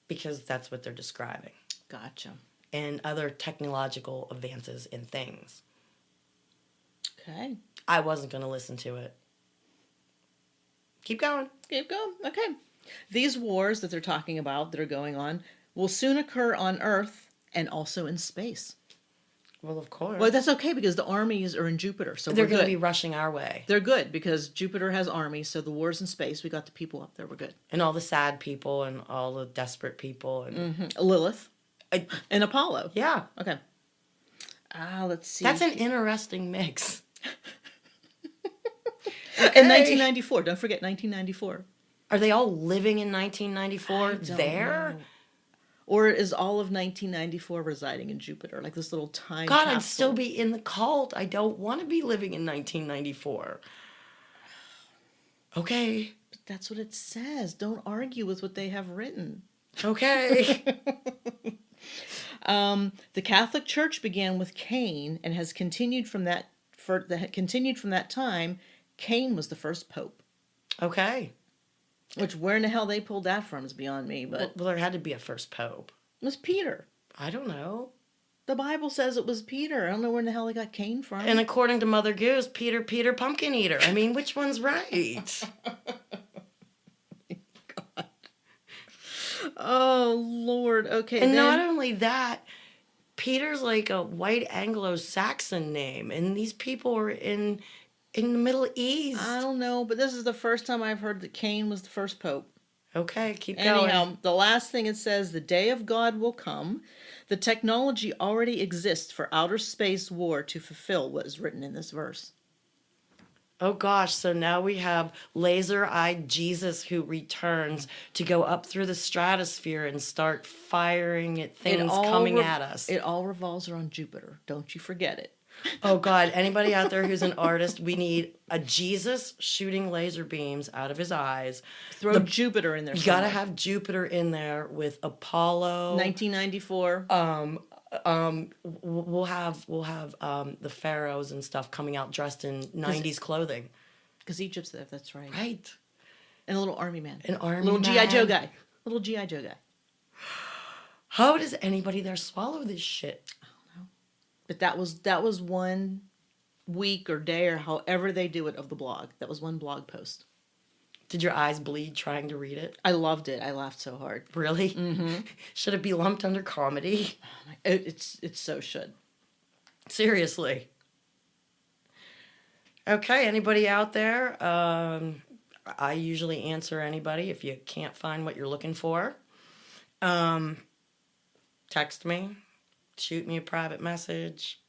Because that's what they're describing. Gotcha. And other technological advances in things. Okay. I wasn't going to listen to it. Keep going. Keep going. Okay. These wars that they're talking about that are going on will soon occur on Earth and also in space. Well, of course. Well, that's okay because the armies are in Jupiter, so they're going to be rushing our way. They're good because Jupiter has armies, so the wars in space, we got the people up there, we're good. And all the sad people and all the desperate people. And Lilith. And Apollo. Yeah. Okay. Let's see. That's an interesting mix. In 1994. Don't forget 1994. Are they all living in 1994 there? Know. Or is all of 1994 residing in Jupiter? Like this little time God, capsule? I'd still be in the cult. I don't want to be living in 1994. Okay. But that's what it says. Don't argue with what they have written. Okay. The Catholic Church began with Cain and has continued from that. From that time. Cain was the first pope. Okay. Which, where in the hell they pulled that from is beyond me. But well, there had to be a first pope. It was Peter. I don't know. The Bible says it was Peter. I don't know where in the hell they got Cain from. And according to Mother Goose, Peter Pumpkin Eater. I mean, which one's right? God. Oh, Lord. Okay. And not only that, Peter's like a white Anglo-Saxon name. And these people are in the Middle East. I don't know, but this is the first time I've heard that Cain was the first pope. Okay, keep going. Anyhow, the last thing it says, the day of God will come. The technology already exists for outer space war to fulfill what is written in this verse. Oh gosh, so now we have laser-eyed Jesus who returns to go up through the stratosphere and start firing at things coming at us. It all revolves around Jupiter. Don't you forget it. Oh God, anybody out there who's an artist, we need a Jesus shooting laser beams out of his eyes. Throw Jupiter in there. You gotta have Jupiter in there with Apollo. 1994. We'll have the pharaohs and stuff coming out dressed in 90s clothing. Because Egypt's there, that's right. Right. And a little army man. Little G.I. Joe guy. Little G.I. Joe guy. How does anybody there swallow this shit? But that was 1 week or day or however they do it of the blog. That was one blog post. Did your eyes bleed trying to read it? I loved it. I laughed so hard. Really? Mm-hmm. Should it be lumped under comedy? It so should. Seriously. Okay, anybody out there? I usually answer anybody if you can't find what you're looking for. Text me. Shoot me a private message.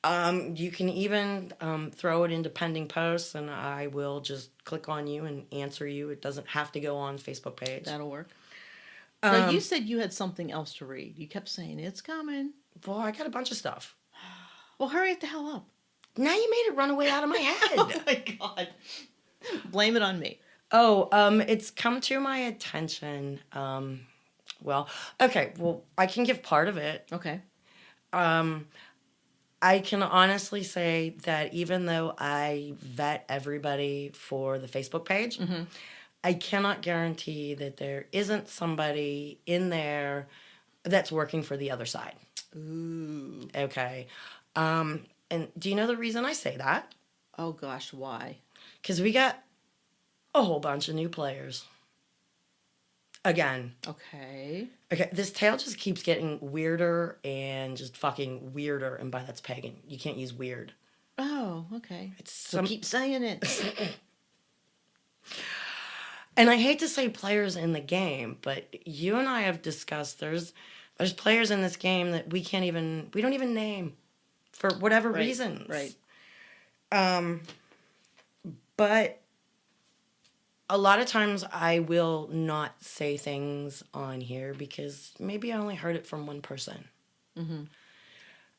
You can even throw it into pending posts, and I will just click on you and answer you. It doesn't have to go on Facebook page. That'll work. Now, you said you had something else to read. You kept saying, it's coming. Well, I got a bunch of stuff. Well, hurry the hell up. Now you made it run away out of my head. Oh, my God. Blame it on me. Oh, it's come to my attention. Well, okay. Well, I can give part of it. Okay. I can honestly say that even though I vet everybody for the Facebook page, I cannot guarantee that there isn't somebody in there that's working for the other side. Ooh. Okay. And do you know the reason I say that? Oh, gosh, why? Because we got a whole bunch of new players. Again. Okay. Okay, this tale just keeps getting weirder and just fucking weirder, and by that's pagan. You can't use weird. Oh, okay. So keep saying it. And I hate to say players in the game, but you and I have discussed there's players in this game that we don't even name for whatever reasons. Right. But a lot of times I will not say things on here because maybe I only heard it from one person.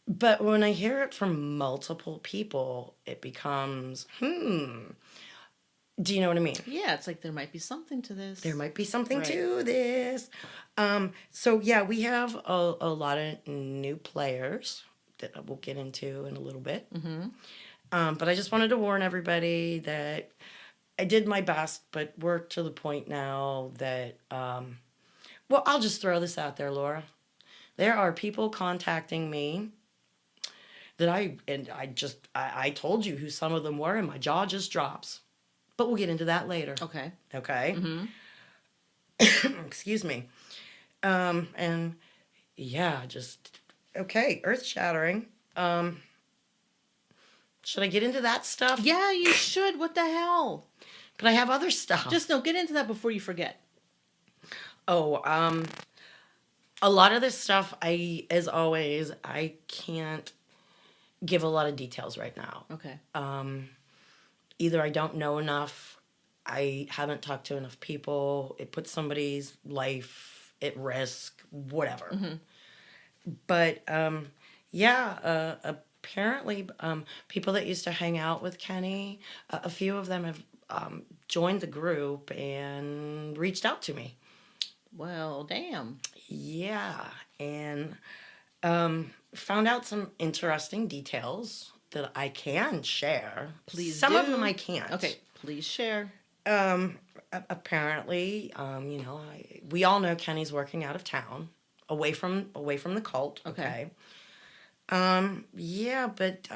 But when I hear it from multiple people, it becomes, Do you know what I mean? Yeah, it's like there might be something to this. There might be something to this. So, yeah, we have a lot of new players that we'll get into in a little bit. But I just wanted to warn everybody that I did my best, but we're to the point now that, well, I'll just throw this out there, Laura. There are people contacting me that I told you who some of them were, and my jaw just drops. But we'll get into that later. Okay. Okay? Excuse me. And yeah, just, okay, earth-shattering. Should I get into that stuff? Yeah, you should. What the hell? But I have other stuff. Just get into that before you forget. Oh, a lot of this stuff, as always, I can't give a lot of details right now. Okay. Either I don't know enough, I haven't talked to enough people, it puts somebody's life at risk, whatever. But, yeah, apparently, people that used to hang out with Kenny, a few of them have joined the group and reached out to me. Well, damn. Yeah, and found out some interesting details that I can share. Please Some do. of them I can't. Okay, please share. Apparently, we all know Kenny's working out of town, away from the cult. Okay. Yeah, but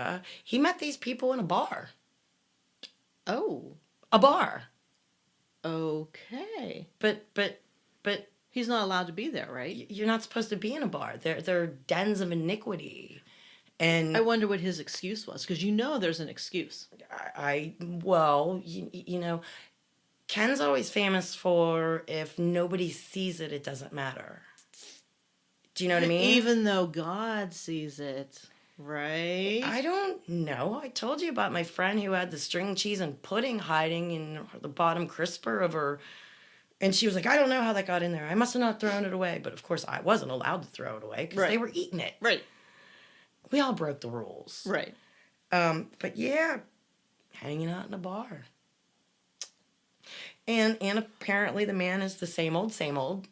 he met these people in a bar. Oh. A bar. Okay. But He's not allowed to be there, right? you're not supposed to be in a bar. They're dens of iniquity. And I wonder what his excuse was, because you know there's an excuse. Well, Ken's always famous for if nobody sees it, it doesn't matter. Do you know what I mean? Even though God sees it, right? I don't know. I told you about my friend who had the string cheese and pudding hiding in the bottom crisper of her. And she was like, I don't know how that got in there. I must have not thrown it away. But of course, I wasn't allowed to throw it away because they were eating it. Right. We all broke the rules. Right. But yeah, hanging out in a bar. And apparently the man is the same old, same old.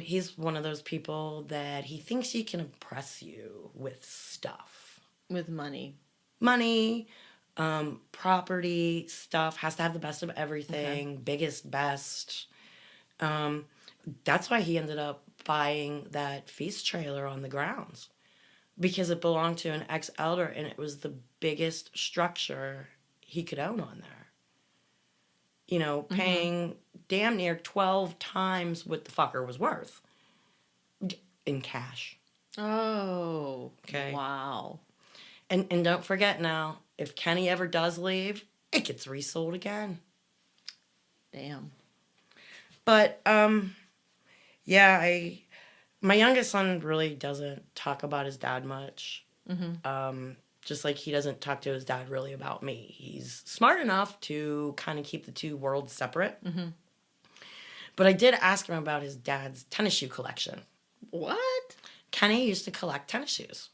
He's one of those people that he thinks he can impress you with stuff. With money. Money, property, stuff, has to have the best of everything, biggest, best. That's why he ended up buying that feast trailer on the grounds. Because it belonged to an ex-elder and it was the biggest structure he could own on there. Paying damn near 12 times what the fucker was worth in cash. Oh. Okay. Wow. And don't forget now, if Kenny ever does leave, it gets resold again. Damn. But, yeah, my youngest son really doesn't talk about his dad much. Just like he doesn't talk to his dad really about me. He's smart enough to kind of keep the two worlds separate. But I did ask him about his dad's tennis shoe collection. What? Kenny used to collect tennis shoes.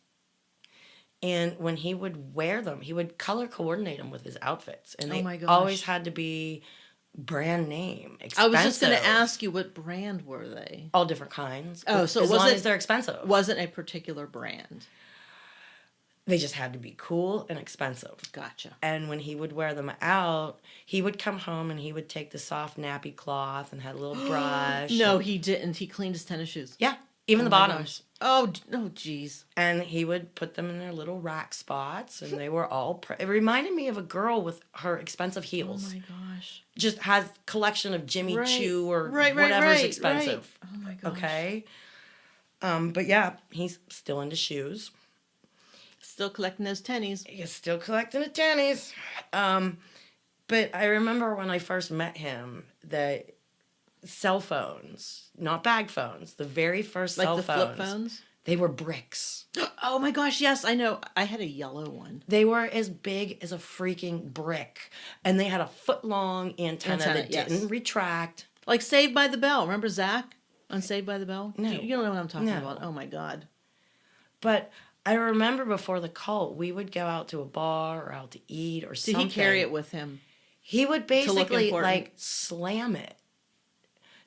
And when he would wear them, he would color coordinate them with his outfits. And they my gosh. always had to be brand name, expensive. I was just going to ask you, what brand were they? All different kinds. Oh, so as long as they're expensive. Wasn't a particular brand. They just had to be cool and expensive. Gotcha. And when he would wear them out, he would come home and he would take the soft nappy cloth and had a little brush. No, he didn't. He cleaned his tennis shoes. Yeah, even the my bottoms. gosh. Oh, no, geez. And he would put them in their little rack spots, and they were all. It reminded me of a girl with her expensive heels. Oh my gosh. Just has collection of Jimmy Right. Choo or Right, whatever's expensive. Right. Oh my gosh. Okay. But yeah, he's still into shoes. Still collecting those tennies. He's still collecting the tennies. But I remember when I first met him that cell phones, not bag phones, the very first Like cell the phones, flip phones? they were bricks. Oh my gosh, yes, I know. I had a yellow one. They were as big as a freaking brick. And they had a foot-long antenna that yes. didn't retract. Like Saved by the Bell. Remember Zach on Saved by the Bell? No. You don't know what I'm talking No. about. Oh my God. But I remember before the cult, we would go out to a bar or out to eat or Did something. he carry it with him? He would look basically important? like slam it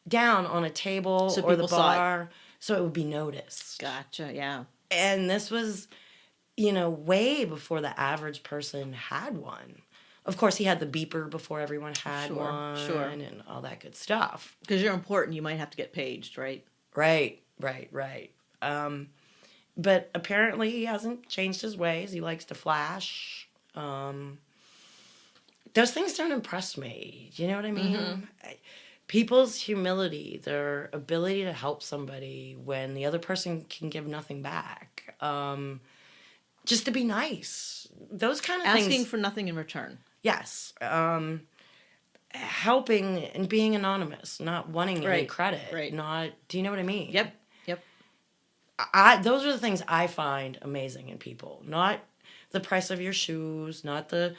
down on a table So or the people saw it. bar so it would be noticed. Gotcha, yeah. And this was, way before the average person had one. Of course, he had the beeper before everyone had Sure, one sure. and all that good stuff. Because you're important, you might have to get paged, right? Right. But apparently he hasn't changed his ways. He likes to flash. Those things don't impress me. Do you know what I mean? Mm-hmm. People's humility, their ability to help somebody when the other person can give nothing back. Just to be nice. Those kind of Asking things. for nothing in return. Yes. Helping and being anonymous, not wanting any Right, credit. right. Do you know what I mean? Yep. Those are the things I find amazing in people. Not the price of your shoes, not the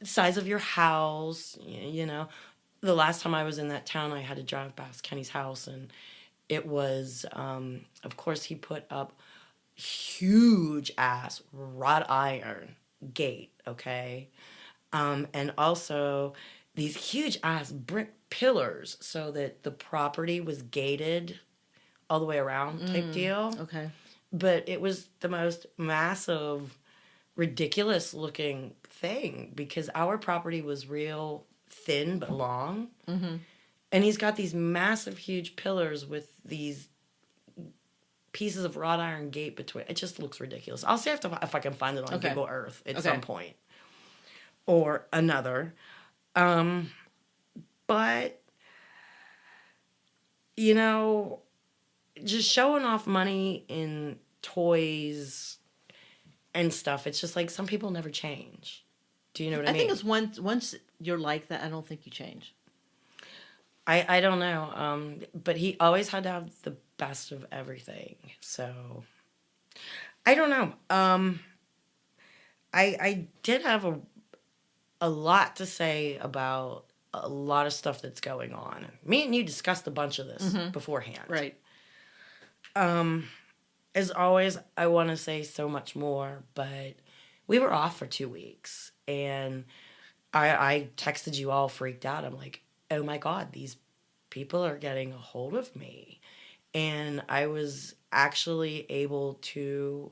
size of your house. The last time I was in that town, I had to drive past Kenny's house, and it was, of course, he put up huge ass wrought iron gate, okay? And also these huge ass brick pillars so that the property was gated all the way around type deal. Okay. But it was the most massive, ridiculous looking thing because our property was real thin but long. Mm-hmm. And he's got these massive, huge pillars with these pieces of wrought iron gate between. It just looks ridiculous. I'll see if I can find it on Okay. Google Earth at Okay. some point. Or another. But, just showing off money in toys and stuff, it's just like some people never change. Do you know what I mean? I think it's once you're like that, I don't think you change. I don't know. But he always had to have the best of everything. So I don't know. I did have a lot to say about a lot of stuff that's going on. Me and you discussed a bunch of this beforehand. Right. As always, I want to say so much more, but we were off for 2 weeks, and I texted you all freaked out. I'm like, oh my God, these people are getting a hold of me. And I was actually able to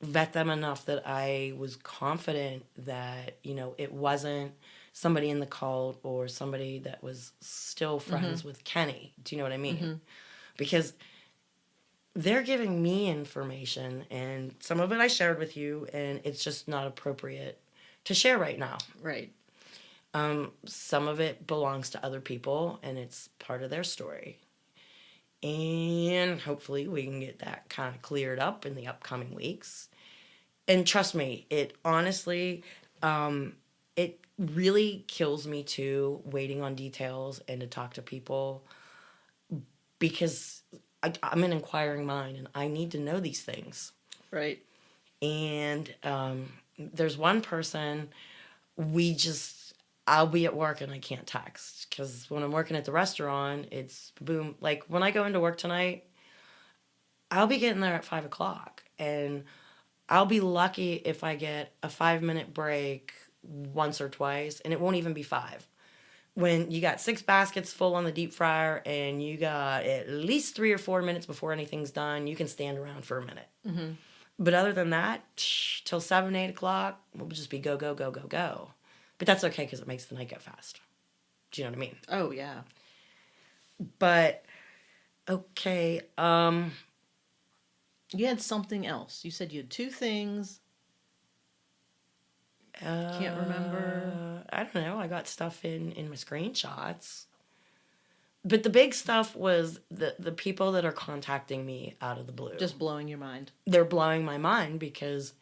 vet them enough that I was confident that, it wasn't somebody in the cult or somebody that was still friends with Kenny. Do you know what I mean? Because they're giving me information, and some of it I shared with you, and it's just not appropriate to share right now. Right. Some of it belongs to other people, and it's part of their story. And hopefully we can get that kind of cleared up in the upcoming weeks. And trust me, it honestly, it really kills me too, waiting on details and to talk to people, because I'm an inquiring mind, and I need to know these things. Right. And there's one person, we just I'll be at work and I can't text because when I'm working at the restaurant, it's boom. Like when I go into work tonight, I'll be getting there at 5 o'clock, and I'll be lucky if I get a 5 minute break once or twice, and it won't even be five. When you got 6 baskets full on the deep fryer and you got at least 3 or 4 minutes before anything's done, you can stand around for a minute. Mm-hmm. But other than that, till 7, 8 o'clock, we'll just be go, go, go, go, go. But that's okay because it makes the night go fast. Do you know what I mean? Oh, yeah. But, okay, You had something else. You said you had two things. Can't remember. I don't know. I got stuff in my screenshots. But the big stuff was the people that are contacting me out of the blue. Just blowing your mind. They're blowing my mind because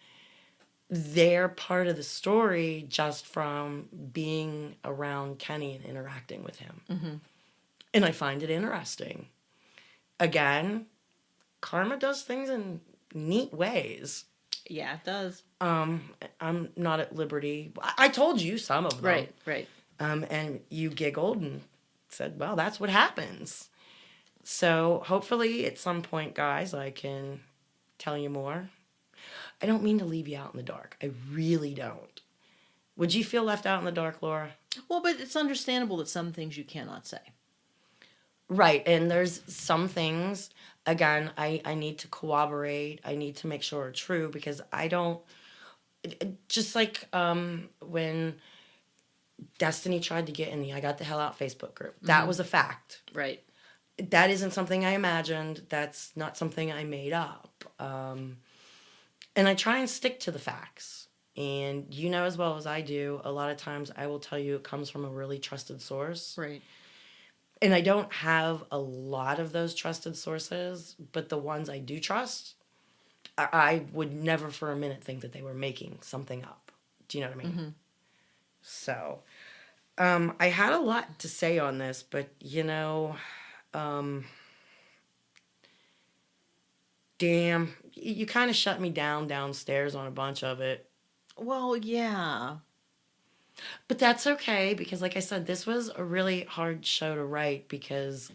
they're part of the story just from being around Kenny and interacting with him. Mm-hmm. And I find it interesting. Again, karma does things in neat ways. Yeah, it does. I'm not at liberty. I told you some of them. Right. And you giggled and said, well, that's what happens. So hopefully at some point, guys, I can tell you more. I don't mean to leave you out in the dark. I really don't. Would you feel left out in the dark, Laura? Well, but it's understandable that some things you cannot say. Right. And there's some things, again, I need to corroborate. I need to make sure are true because I don't, just like when Destiny tried to get in the I Got the Hell Out Facebook group. That was a fact. Right. That isn't something I imagined. That's not something I made up. And I try and stick to the facts. And you know as well as I do, a lot of times I will tell you it comes from a really trusted source. Right. And I don't have a lot of those trusted sources, but the ones I do trust, I would never for a minute think that they were making something up. Do you know what I mean? Mm-hmm. So, I had a lot to say on this, but you know, damn, you kind of shut me down downstairs on a bunch of it. Well, yeah. But that's okay because, like I said, this was a really hard show to write because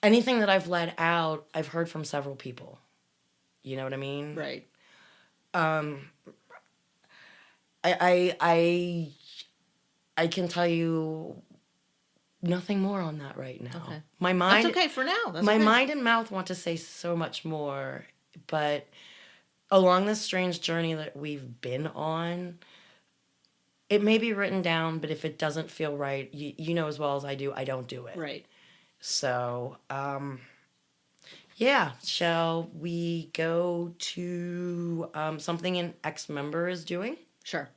anything that I've let out, I've heard from several people. You know what I mean? Right. I can tell you nothing more on that right now. Okay. My mind, That's okay for now. That's my okay. mind and mouth want to say so much more, but along this strange journey that we've been on, it may be written down, but if it doesn't feel right, you know as well as I do, I don't do it. Right. So, yeah, shall we go to something an ex-member is doing? Sure.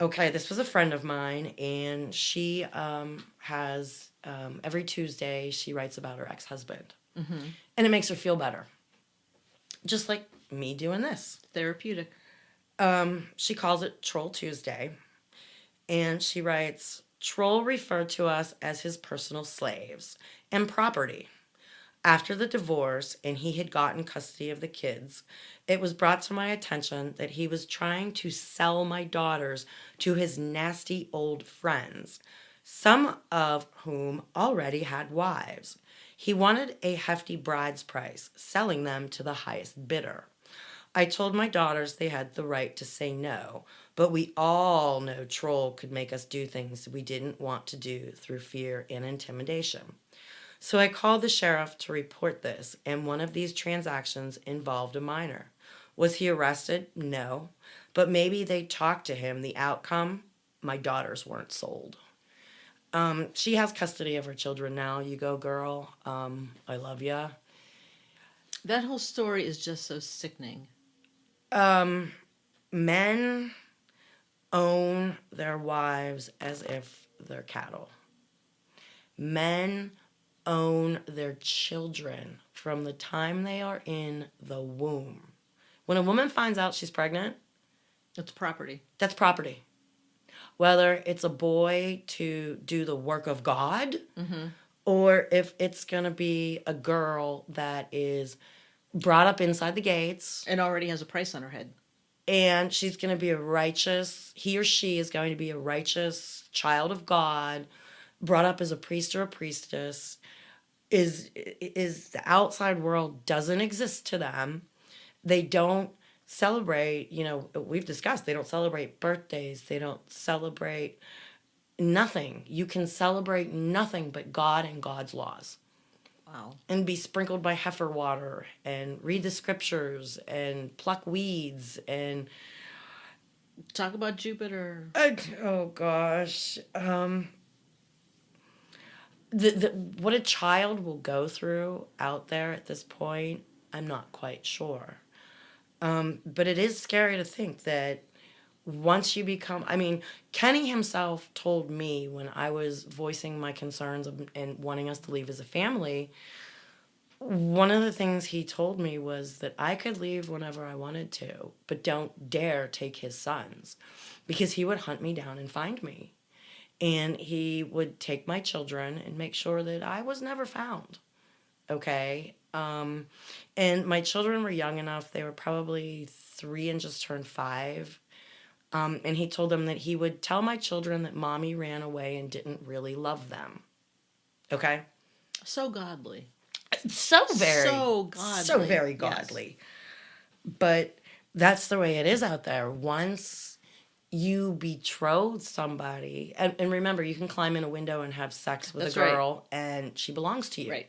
Okay, this was a friend of mine, and she has, every Tuesday, she writes about her ex-husband. Mm-hmm. And it makes her feel better. Just like me doing this. Therapeutic. She calls it Troll Tuesday, and she writes, Troll referred to us as his personal slaves and property. After the divorce and he had gotten custody of the kids, it was brought to my attention that he was trying to sell my daughters to his nasty old friends, some of whom already had wives. He wanted a hefty bride's price, selling them to the highest bidder. I told my daughters they had the right to say no, but we all know Troll could make us do things we didn't want to do through fear and intimidation. So I called the sheriff to report this, and one of these transactions involved a minor. Was he arrested? No. But maybe they talked to him. The outcome? My daughters weren't sold. She has custody of her children now. You go, girl. I love ya. That whole story is just so sickening. Men own their wives as if they're cattle. Men own their children from the time they are in the womb. When a woman finds out she's pregnant, It's property. that's property. Whether it's a boy to do the work of God, Mm-hmm. or if it's going to be a girl that is brought up inside the gates. And already has a price on her head. And she's going to be he or she is going to be a righteous child of God, brought up as a priest or a priestess. Is the outside world doesn't exist to them. They don't celebrate, we've discussed, they don't celebrate birthdays, they don't celebrate nothing. You can celebrate nothing but God and God's laws. Wow. And be sprinkled by heifer water and read the scriptures and pluck weeds and talk about Jupiter. Oh gosh. What a child will go through out there at this point, I'm not quite sure. But it is scary to think that once you become, Kenny himself told me when I was voicing my concerns and wanting us to leave as a family, one of the things he told me was that I could leave whenever I wanted to, but don't dare take his sons, because he would hunt me down and find me. And he would take my children and make sure that I was never found. Okay? And my children were young enough. They were probably 3 and just turned 5. And he told them that he would tell my children that mommy ran away and didn't really love them. Okay? So godly. So very godly. Yes. But that's the way it is out there. Once you betroth somebody, and remember, you can climb in a window and have sex with a girl, and she belongs to you. Right.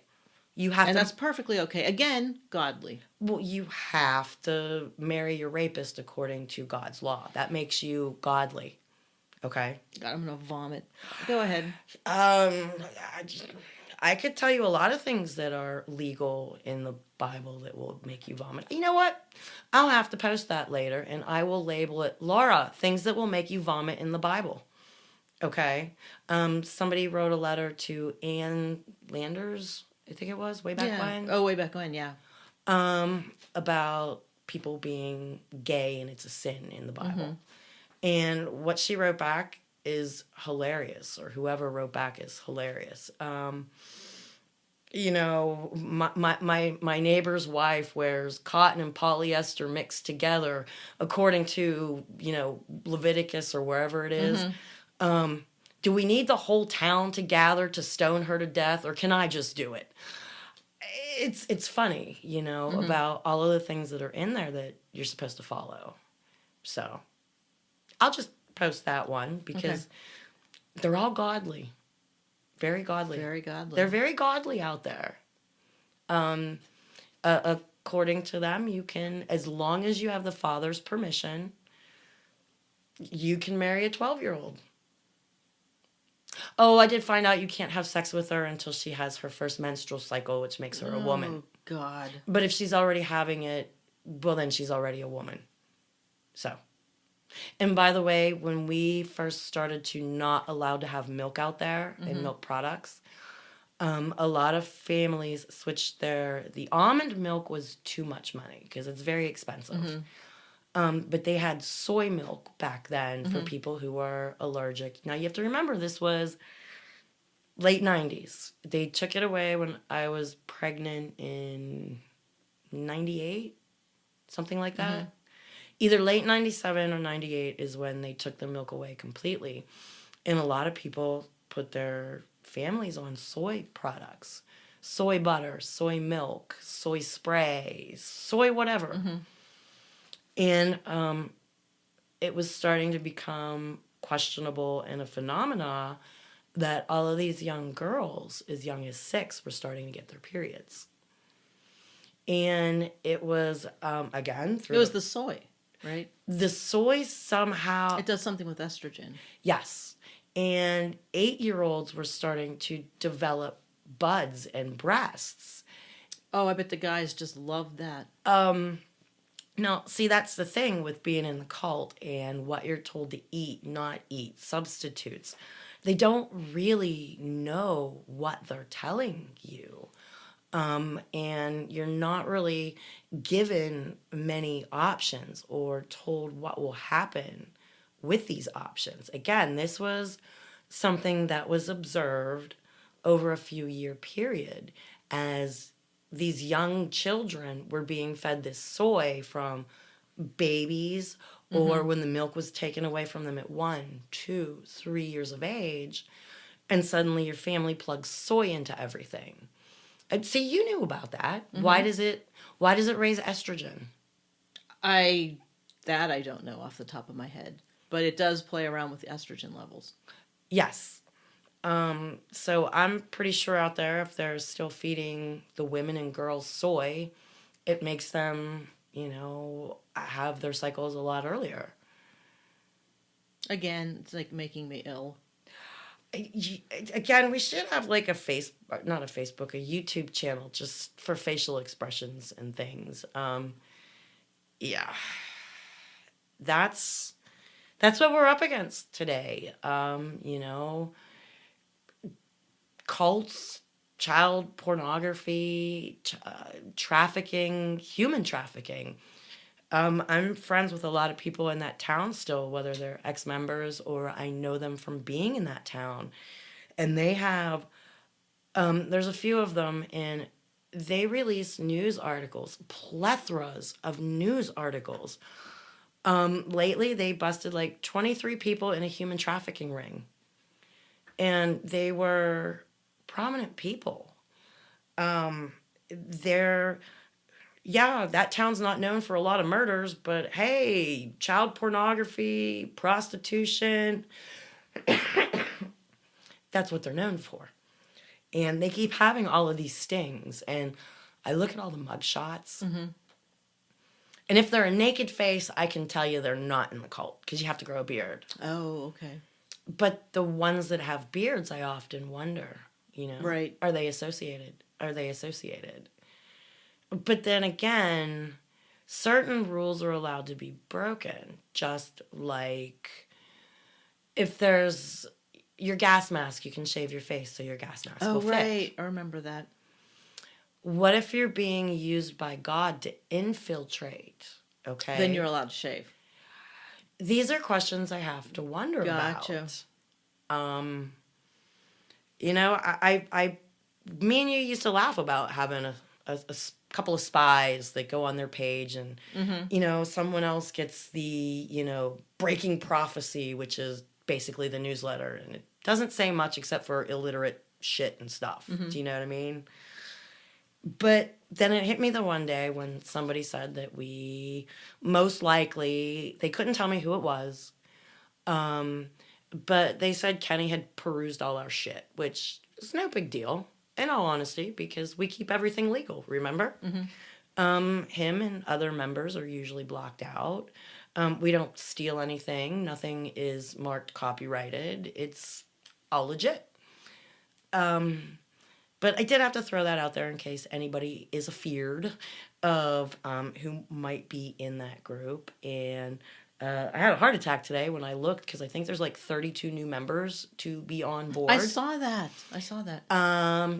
You have and that's perfectly okay. Again, godly. Well, you have to marry your rapist according to God's law. That makes you godly. Okay? God, I'm going to vomit. Go ahead. I could tell you a lot of things that are legal in the Bible that will make you vomit. You know what? I'll have to post that later, and I will label it, Laura, things that will make you vomit in the Bible. Okay? Somebody wrote a letter to Ann Landers, I think it was, way back when. Oh, way back when, yeah. About people being gay, and it's a sin in the Bible. Mm-hmm. And what she wrote back is hilarious, or whoever wrote back is hilarious. My neighbor's wife wears cotton and polyester mixed together according to, Leviticus or wherever it is. Mm-hmm. Do we need the whole town to gather to stone her to death, or can I just do it? It's funny, mm-hmm. about all of the things that are in there that you're supposed to follow. So I'll just post that one because they're all godly. Very godly. Very godly. They're very godly out there. According to them, you can, as long as you have the father's permission, you can marry a 12-year-old. Oh, I did find out you can't have sex with her until she has her first menstrual cycle, which makes her a woman. Oh, God. But if she's already having it, well, then she's already a woman. So. And by the way, when we first started to not allowed to have milk out there mm-hmm. and milk products, a lot of families switched the almond milk was too much money because it's very expensive. Mm-hmm. But they had soy milk back then mm-hmm. for people who were allergic. Now you have to remember this was late 90s. They took it away when I was pregnant in 98, something like that. Mm-hmm. Either late 97 or 98 is when they took the milk away completely. And a lot of people put their families on soy products. Soy butter, soy milk, soy spray, soy whatever. Mm-hmm. And it was starting to become questionable and a phenomena that all of these young girls, as young as 6, were starting to get their periods. And it was, again... It was the soy. Right? The soy somehow... It does something with estrogen. Yes. And 8-year-olds were starting to develop buds and breasts. Oh, I bet the guys just love that. No, see, that's the thing with being in the cult and what you're told to eat, not eat, substitutes. They don't really know what they're telling you. And you're not really given many options or told what will happen with these options. Again, this was something that was observed over a few-year period as these young children were being fed this soy from babies or when the milk was taken away from them at 1, 2, 3 years of age, and suddenly your family plugs soy into everything. See, you knew about that. Why does it raise estrogen? I don't know off the top of my head, but it does play around with the estrogen levels. Yes. So I'm pretty sure out there, if they're still feeding the women and girls soy, it makes them, have their cycles a lot earlier. Again, it's like making me ill. Again, we should have like a YouTube channel just for facial expressions and things. Yeah. That's what we're up against today. Cults, child pornography, trafficking, human trafficking. I'm friends with a lot of people in that town still, whether they're ex-members or I know them from being in that town. And they have, there's a few of them, and they release news articles, plethoras of news articles. Lately, they busted like 23 people in a human trafficking ring. And they were prominent people. That town's not known for a lot of murders, but hey, child pornography, prostitution, that's what they're known for. And they keep having all of these stings. And I look at all the mugshots. And if they're a naked face, I can tell you they're not in the cult because you have to grow a beard. Oh, okay. But the ones that have beards, I often wonder, Right. Are they associated? But then again, certain rules are allowed to be broken. Just like if there's your gas mask, you can shave your face so your gas mask will fit. Oh, right. I remember that. What if you're being used by God to infiltrate? Okay. Then you're allowed to shave. These are questions I have to wonder Gotcha. about. Me and you used to laugh about having a couple of spies that go on their page and, someone else gets the, breaking prophecy, which is basically the newsletter. And it doesn't say much except for illiterate shit and stuff. Do you know what I mean? But then it hit me the one day when somebody said that we most likely, they couldn't tell me who it was, but they said Kenny had perused all our shit, which is no big deal, in all honesty, because we keep everything legal, remember? Him and other members are usually blocked out. We don't steal anything. Nothing is marked copyrighted. It's all legit. But I did have to throw that out there in case anybody is afeared of who might be in that group. And I had a heart attack today when I looked because I think there's like 32 new members to be on board. I saw that.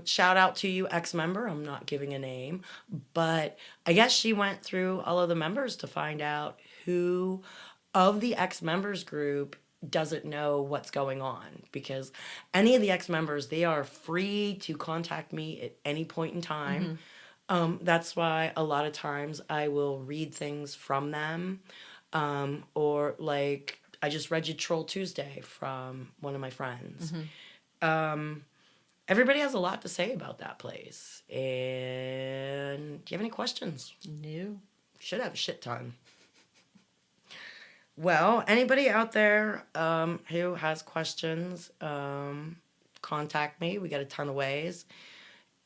Shout out to you, ex-member. I'm not giving a name. But I guess she went through all of the members to find out who of the ex-members group doesn't know what's going on, because any of the ex-members, they are free to contact me at any point in time. That's why a lot of times I will read things from them, or like I just read you Troll Tuesday from one of my friends. Everybody has a lot to say about that place. And do you have any questions? No. Should have a shit ton. Well, anybody out there who has questions, contact me. We got a ton of ways.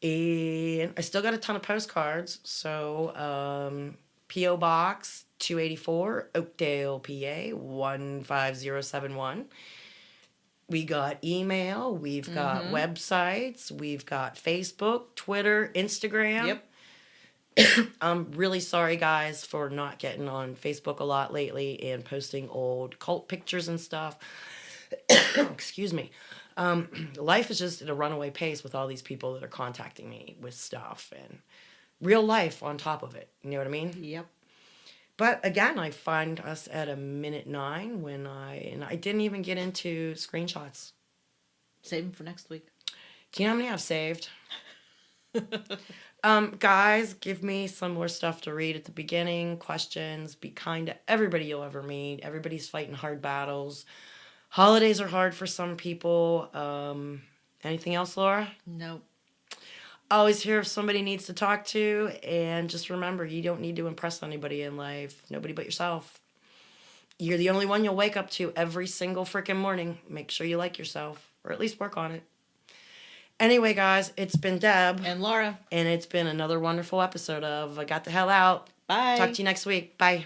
And I still got a ton of postcards. So, P.O. Box 284, Oakdale, PA 15071. We got email. We've got websites. We've got Facebook, Twitter, Instagram. Yep. I'm really sorry, guys, for not getting on Facebook a lot lately and posting old cult pictures and stuff. Excuse me. Life is just at a runaway pace with all these people that are contacting me with stuff and real life on top of it. You know what I mean? Yep. But again, I find us at a minute 9 when I didn't even get into screenshots. Save them for next week. Do you know how many I've saved? Guys, give me some more stuff to read at the beginning. Questions. Be kind to everybody you'll ever meet. Everybody's fighting hard battles. Holidays are hard for some people. Anything else, Laura? Nope. Always here if somebody needs to talk to. And just remember, you don't need to impress anybody in life. Nobody but yourself. You're the only one you'll wake up to every single freaking morning. Make sure you like yourself. Or at least work on it. Anyway, guys, it's been Deb. And Laura. And it's been another wonderful episode of I Got the Hell Out. Bye. Talk to you next week. Bye.